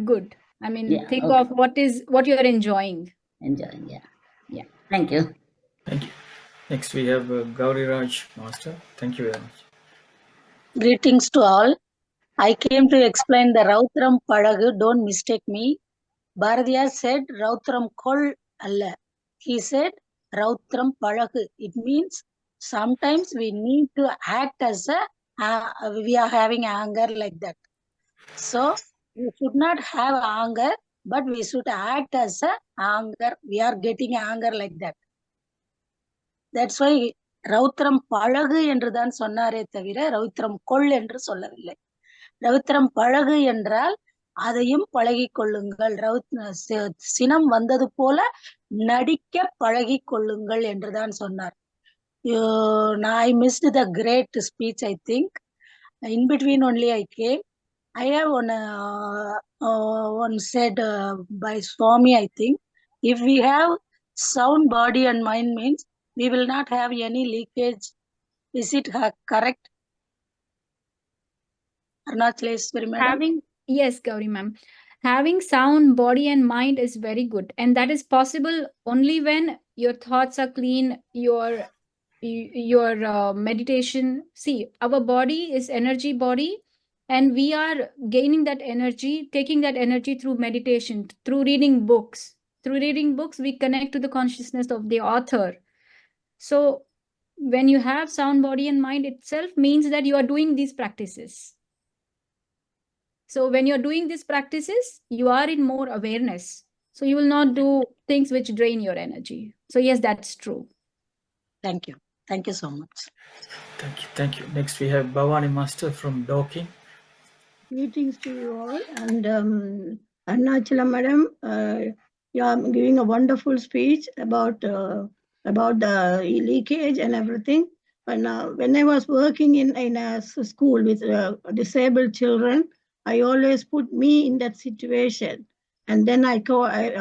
good. I mean, think of what you are enjoying. Enjoying, yeah. Thank you. Thank you. Next, we have Gauri Raj Master. Thank you very much. Greetings to all. I came to explain the Rautram Padagu, don't mistake me. Bharadiyar said Rautram Kol Alla. He said Rautram Padagu. It means sometimes we need to act as we are having anger like that. So we should not have anger, but we should act as anger. We are getting anger like that. That's why ரௌத்திரம் பழகு என்றுதான் சொன்னாரே தவிர ரௌத்திரம் கொள் என்று சொல்லவில்லை. ரௌத்திரம் பழகு என்றால் அதையும் பழகி கொள்ளுங்கள். சினம் வந்தது போல நடிக்க பழகி கொள்ளுங்கள் என்றுதான் சொன்னார். I missed the great speech, I think. In between only I came. I have one said by Swami, I think. If we have sound body and mind, means we will not have any leakage. Is it correct, Arunachaleshwari madam? Yes, Gauri ma'am. Having sound body and mind is very good. And that is possible only when your thoughts are clean, your meditation. See, our body is energy body, and we are gaining that energy, taking that energy through meditation, through reading books. Through reading books, we connect to the consciousness of the author. So when you have sound body and mind itself means that you are doing these practices. So when you're doing these practices, you are in more awareness. So you will not do things which drain your energy. So yes, that's true. Thank you. Thank you so much. Thank you. Thank you. Next, we have Bhavani Master from Dorking. Greetings to you all. And Arunachala madam, you are giving a wonderful speech about the leakage and everything. And when I was working in a school with disabled children, I always put me in that situation, and then I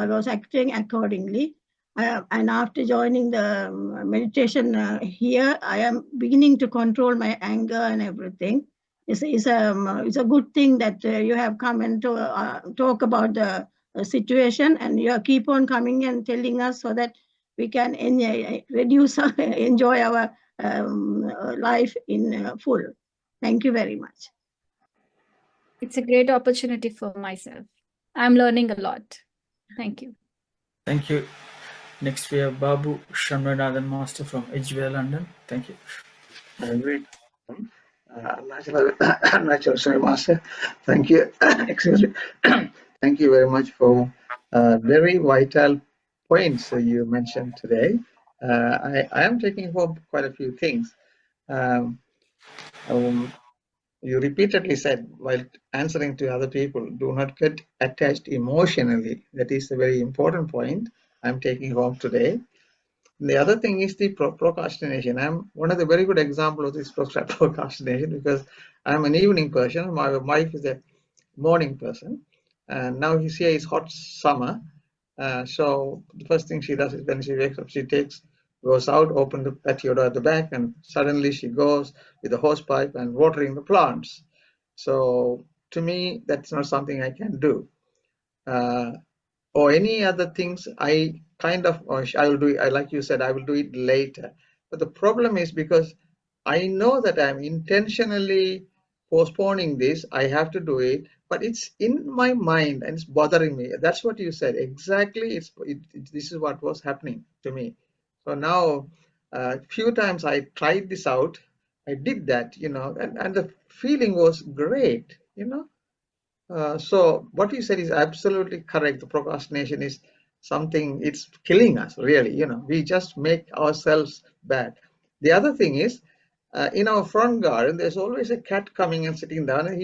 was acting accordingly. And after joining the meditation here, I am beginning to control my anger and everything. It's a good thing that you have come and talk about the situation, and you keep on coming and telling us so that we can enjoy our life in full. Thank you very much. It's a great opportunity for myself. I'm learning a lot. Thank you. Thank you. Next, we have Babu Shanmugathan Master from Edgeware, London. Thank you. Great. Arunachaleshwari Master, thank you. Excuse me. Thank you very much for very vital points you mentioned today. I am taking home quite a few things. You repeatedly said while answering to other people, do not get attached emotionally. That is a very important point I'm taking home today. The other thing is the procrastination. I'm one of the very good example of this procrastination because I'm an evening person. My wife is a morning person, and now here is hot summer. So the first thing she does is when she wakes up, she goes out, open the patio door at the back, and suddenly she goes with the hose pipe and watering the plants. So to me, that's not something I can do. Or any other things, I will do it. Like you said, I will do it later. But the problem is because I know that I'm intentionally postponing this, I have to do it, but it's in my mind and it's bothering me. That's what you said. Exactly. This is what was happening to me. So now, a few times I tried this out. I did that, and the feeling was great, So what you said is absolutely correct. The procrastination is something, it's killing us, really. We just make ourselves bad. The other thing is, in our front garden, there's always a cat coming and sitting down, and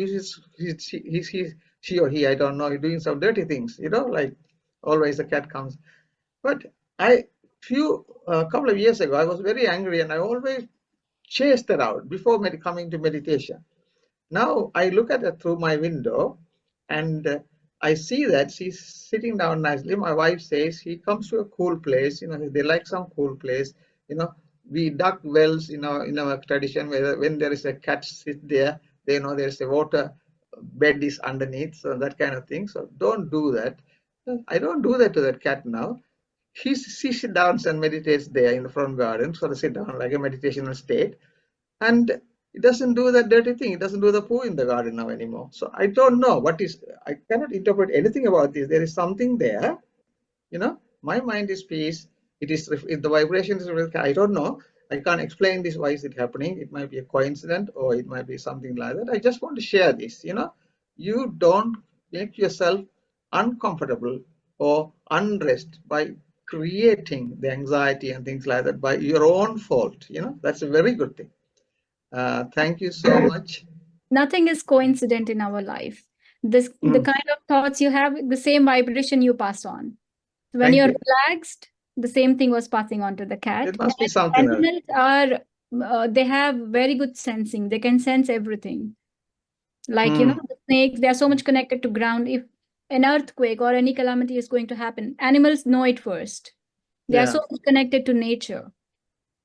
she or he, I don't know, doing some dirty things, like always a cat comes. But a couple of years ago, I was very angry, and I always chased her out before coming to meditation. Now I look at her through my window, and I see that she's sitting down nicely. My wife says he comes to a cool place. They like some cool place. We dug wells. In our tradition, where when there is a cat sit there, they know there's a water bed is underneath. So that kind of thing. So don't do that. I don't do that to that cat now. She sits down and meditates there in the front garden. So they sit down like a meditational state. And it doesn't do that dirty thing. It doesn't do the poo in the garden now anymore. So I don't know I cannot interpret anything about this. There is something there, my mind is peace. If the vibration is, I don't know. I can't explain this. Why is it happening? It might be a coincidence or it might be something like that. I just want to share this, you don't make yourself uncomfortable or unrest by creating the anxiety and things like that by your own fault. That's a very good thing. Thank you so much. Nothing is coincident in our life. The kind of thoughts you have, the same vibration you pass on. When you're relaxed, the same thing was passing on to the cat. It must be something else. Animals they have very good sensing. They can sense everything. Like, the snakes, they are so much connected to ground. If an earthquake or any calamity is going to happen, animals know it first. They are so much connected to nature.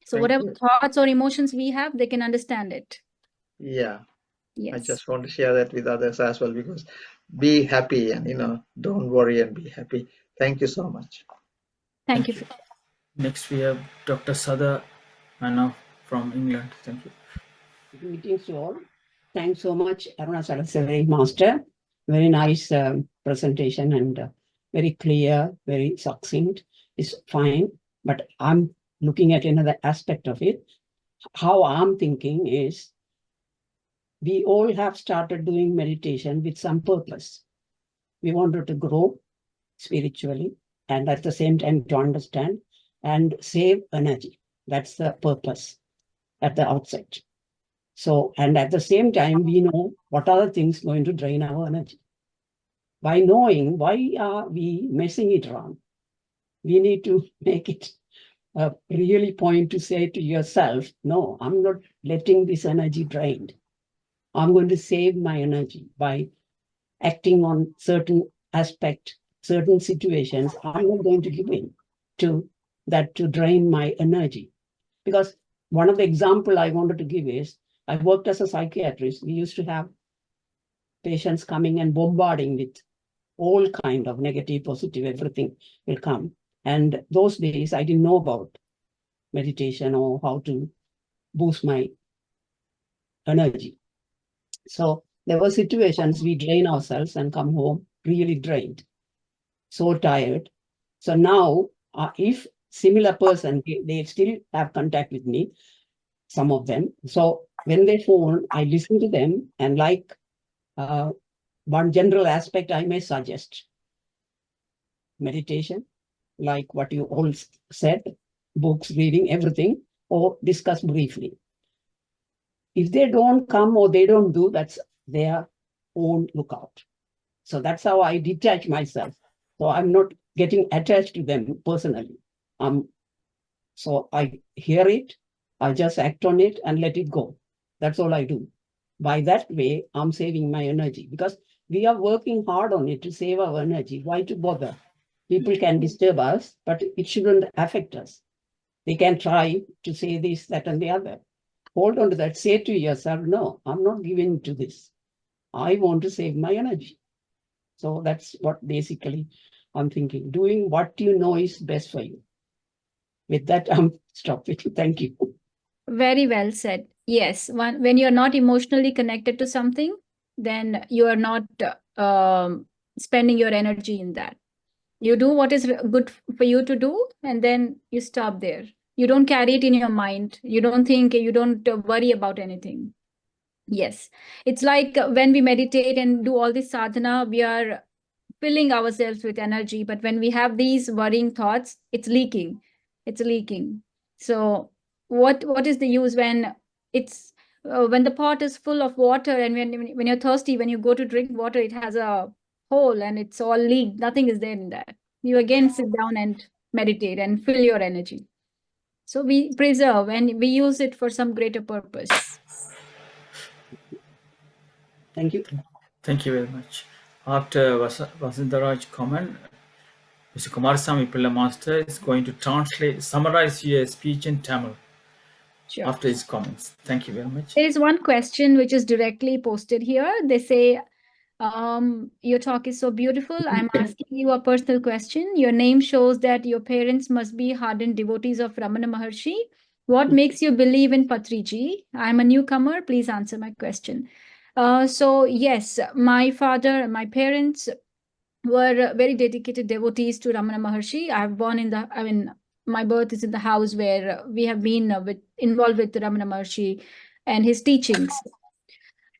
So Thank whatever you. thoughts or emotions we have, they can understand it. Yeah. I Yes. just want to share that with others as well, because be happy and, don't worry and be happy. Thank you so much. Thank you. Next, we have Dr. Sada Manna from England. Thank you. Greetings to all. Thanks so much, Arunachaleshwari Master. Very nice presentation and very clear, very succinct. It's fine, but I'm looking at another aspect of it. How I'm thinking is, we all have started doing meditation with some purpose. We wanted to grow spiritually and at the same time to understand and save energy. That's the purpose at the outset. So, and at the same time, we know what are the things going to drain our energy. By knowing why are we messing it around, we need to make it a really point to say to yourself, no, I'm not letting this energy drained. I'm going to save my energy by acting on certain aspect, certain situations. I'm not going to give in to that to drain my energy. Because one of the example I wanted to give is, I worked as a psychiatrist. We used to have patients coming and bombarding with all kind of negative, positive, everything will come. And those days I didn't know about meditation or how to boost my energy. So there were situations we drain ourselves and come home really drained, so tired. So now if similar person, they still have contact with me, some of them. So when they phone, I listen to them, and like one general aspect I may suggest, meditation, like what you all said, books, reading, everything, or discuss briefly. If they don't come or they don't do, that's their own lookout. So that's how I detach myself. So I'm not getting attached to them personally. So I hear it, I just act on it and let it go. That's all I do. By that way, I'm saving my energy, because we are working hard on it to save our energy. Why to bother? People can disturb us, but it shouldn't affect us. They can try to say this, that, and the other. Hold on to that. Say to yourself, no, I'm not giving to this. I want to save my energy. So that's what basically I'm thinking. Doing what you know is best for you. With that, I'm stopping. Thank you. Very well said. Yes, when you're not emotionally connected to something, then you are not spending your energy in that. You do what is good for you to do, and then you stop there. You don't carry it in your mind. You don't think, you don't worry about anything. Yes, it's like when we meditate and do all this sadhana, we are filling ourselves with energy. But when we have these worrying thoughts, it's leaking. It's leaking. So what is the use when it's when the pot is full of water, and when you're thirsty, when you go to drink water, it has a hole and it's all leaked. Nothing is there in that. You again sit down and meditate and fill your energy. So we preserve and we use it for some greater purpose. Thank you. Thank you very much. After Vasandaraj's comment, Mr. Kumarasamy Pilla Master is going to summarize your speech in Tamil. Sure. After his comments. Thank you very much. There is one question which is directly posted here. They say, your talk is so beautiful. I'm asking you a personal question. Your name shows that your parents must be hardened devotees of Ramana Maharshi. What makes you believe in Patriji? I'm a newcomer. Please answer my question. So yes, my father and my parents were very dedicated devotees to Ramana Maharshi. My birth is in the house where we have been involved with Ramana Maharshi and his teachings.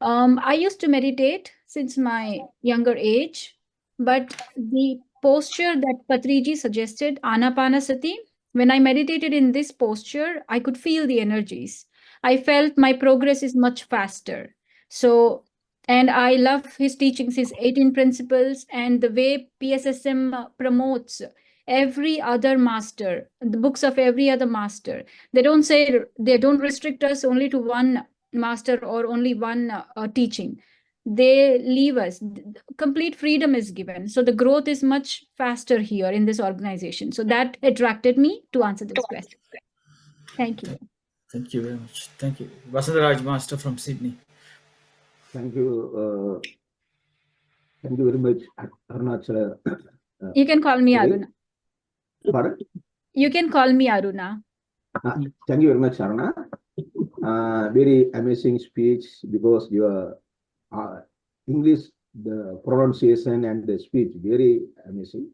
I used to meditate since my younger age, but the posture that Patriji suggested, Anapanasati, when I meditated in this posture, I could feel the energies. I felt my progress is much faster. So, and I love his teachings, his 18 principles, and the way PSSM promotes every other master, the books of every other master. They don't restrict us only to one master or only one teaching. They leave us. Complete freedom is given. So the growth is much faster here in this organization. So that attracted me to answer this question. Thank you. Thank you very much. Thank you. Vasandaraj Master from Sydney. Thank you. Thank you very much, Arunachala. You can call me sorry? Aruna. Pardon? You can call me Aruna. Thank you very much, Aruna. Very amazing speech because your English, the pronunciation and the speech, very amazing.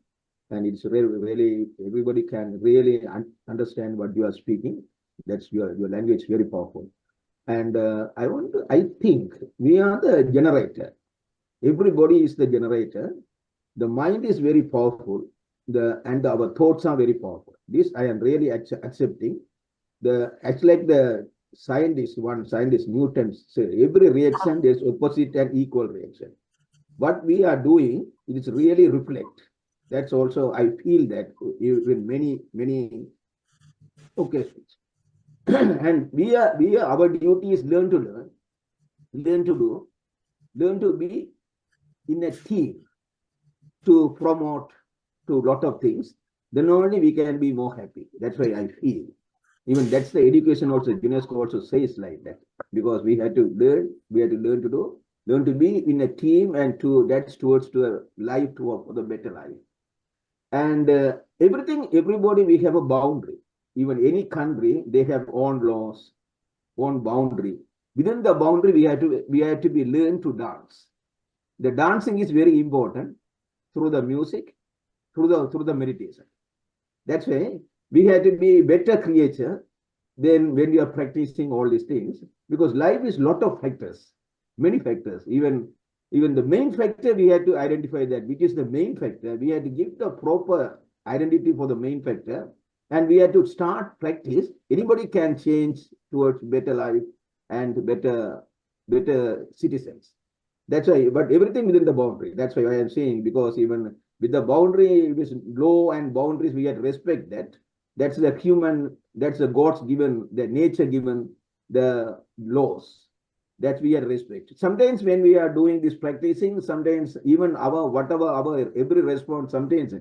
And it's really everybody can really understand what you are speaking. That's your language, very powerful. And I think we are the generator. Everybody is the generator. The mind is very powerful. And our thoughts are very powerful. This I am really accepting. It's like the one scientist Newton said, every reaction there's opposite and equal reaction. What we are doing, it is really reflect. That's also, I feel that in many occasions. And our duty is learn to learn, learn to do, learn to be in a team to promote to a lot of things. Then only we can be more happy. That's why I feel. Even that's the education also, UNESCO also says like that. Because we have to learn to do, learn to be in a team and that's towards to a life, for the better life. And everybody, we have a boundary. Even any country, they have own laws, own boundary. Within the boundary, we have to be learn to dance. The dancing is very important through the music, through the meditation. That's why we have to be better creature than when we are practicing all these things, because life is lot of factors, many factors. Even the main factor, we have to identify that which is the main factor. We have to give the proper identity for the main factor, and we have to start practice. Anybody can change towards better life and better citizens. That's why, but everything within the boundary. That's why I am saying, because even with the boundary, with law and boundaries, we have to respect that. That's the human, that's the God's given, the nature given, the laws that we have to respect. Sometimes when we are doing this practicing, sometimes even every response, sometimes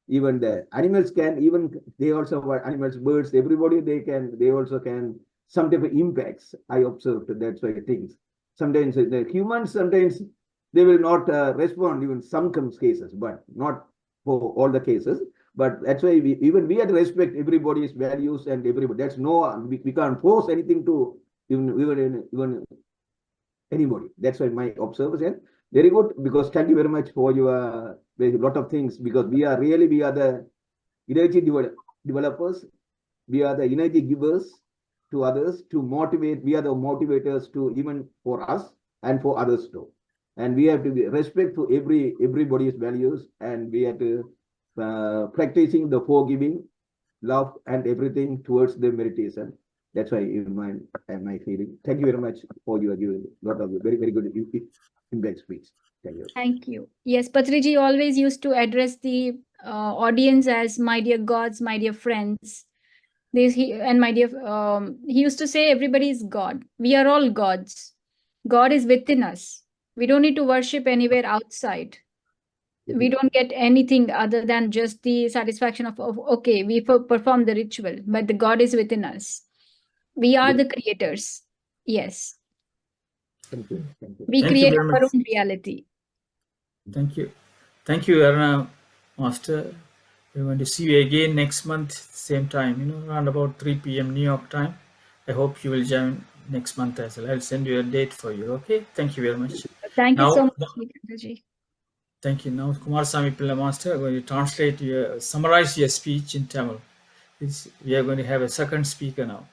even the animals can, even they also are animals, birds, everybody, they also can, some type of impacts I observed. That's why things. Sometimes the humans, sometimes they will not respond, even some cases, but not for all the cases. But that's why we have to respect everybody's values and everybody. That's we can't force anything to even anybody. That's why my observation. Very good, because thank you very much for your lot of things, because we are the energy developers. We are the energy givers to others to motivate. We are the motivators to even for us and for others too. And we have to be respect to everybody's values, and we have to practicing the forgiving, love, and everything towards the meditation. That's why in my feeling. Thank you very much for your giving lot of very, very good impact speech. Thank you. Thank you. Yes, Patriji always used to address the audience as my dear gods, my dear friends. My dear, he used to say everybody is God. We are all gods. God is within us. We don't need to worship anywhere outside. We don't get anything other than just the satisfaction of okay, we perform the ritual, but the God is within us. We are the creators. Yes. Thank you. Thank you. We create our own reality. Thank you. Thank you, Aruna Master. We're going to see you again next month, same time, around about 3 p.m. New York time. I hope you will join next month as well. I'll send you a date for you. Okay. Thank you very much. Thank you so much, Nikandaji. Thank you. Now, Kumarasamy Pilla Master, I'm going to summarize your speech in Tamil. We are going to have a second speaker now.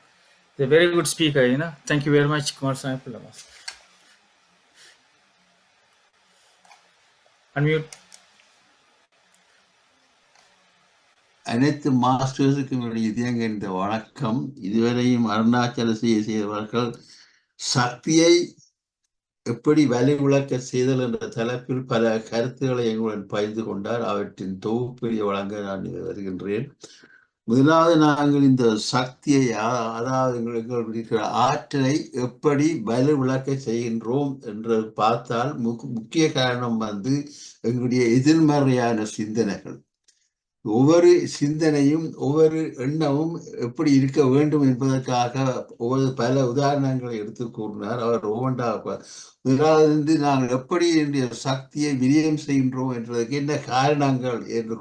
He's a very good speaker, Thank you very much, Kumarasamy Pilla Master. Unmute. அனைத்து மாஸ்டர்ஸுக்கும் இதயங்க இந்த வணக்கம். இதுவரையும் அருணாச்சல செய்தவர்கள் சக்தியை எப்படி வலி விளக்க செய்தல் என்ற தலைப்பில் பல கருத்துக்களை எங்களுடன் பகிர்ந்து கொண்டார். அவற்றின் தொகுப்பை வழங்க நான் வருகின்றேன். முதலாவது, நாங்கள் இந்த சக்தியை, அதாவது எங்களுடைய ஆற்றலை எப்படி வலு விளக்க செய்கின்றோம் என்று பார்த்தால் முக்கிய காரணம் எங்களுடைய எதிர்மறையான சிந்தனைகள். ஒவ்வொரு சிந்தனையும் ஒவ்வொரு எண்ணமும் எப்படி இருக்க வேண்டும் என்பதற்காக பல உதாரணங்களை எடுத்து கூறினார். அவர் ஒவ்வொன்றாக முதலாவது நாங்கள் எப்படி என்னுடைய சக்தியை விரியம் செய்கின்றோம் என்றதற்கு என்ன காரணங்கள் என்று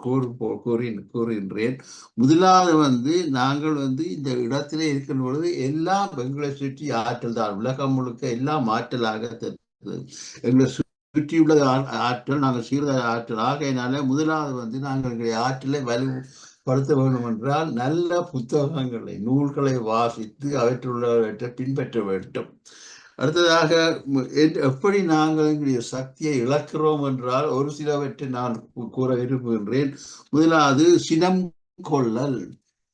கூறுகின்றேன். முதலாவது நாங்கள் இந்த இடத்திலே இருக்கின்ற பொழுது எல்லாம் எங்களை சுற்றி ஆற்றல் தான். உலகம் முழுக்க எல்லாம் ஆற்றலாக எங்களை சுற்றியுள்ள ஆற்றல் நாங்கள் சீர்த ஆற்றல் ஆகையினால முதலாவது நாங்கள் எங்களுடைய ஆற்றலை வலுப்படுத்த வேண்டும் என்றால் நல்ல புத்தகங்களை நூல்களை வாசித்து அவற்றுள்ளவற்றை பின்பற்ற வேண்டும். அடுத்ததாக எப்படி நாங்கள் எங்களுடைய சக்தியை இழக்கிறோம் என்றால் ஒரு சிலவற்றை நான் கூற விரும்புகின்றேன். முதலாவது சினம் கொள்ளல்.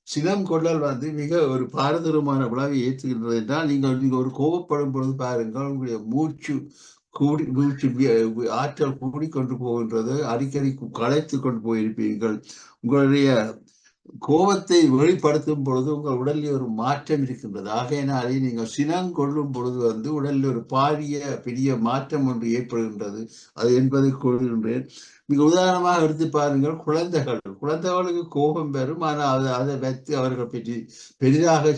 சினம் கொள்ளல் மிக ஒரு பாரதூரமான விளைவை ஏற்றுகின்றது என்றால் நீங்கள் ஒரு கோபப்படும் பொழுது பாருங்கள் உங்களுடைய மூச்சு ஆற்றல் கூடிக்கொண்டு போகின்றது. அடிக்கடி களைத்து கொண்டு போயிருப்பீர்கள். உங்களுடைய கோபத்தை வெளிப்படுத்தும் பொழுது உங்கள் உடலில் ஒரு மாற்றம் இருக்கின்றது. ஆகையினாலே நீங்கள் சினம் கொள்ளும் பொழுது உடலில் ஒரு பெரிய மாற்றம் ஒன்று ஏற்படுகின்றது. அது என்பதை கூறுகின்றேன். மிக உதாரணமாக எடுத்து பாருங்கள், குழந்தைகளுக்கு கோபம் பெறும். ஆனால் அதை வைத்து அவர்கள் பெரிதாக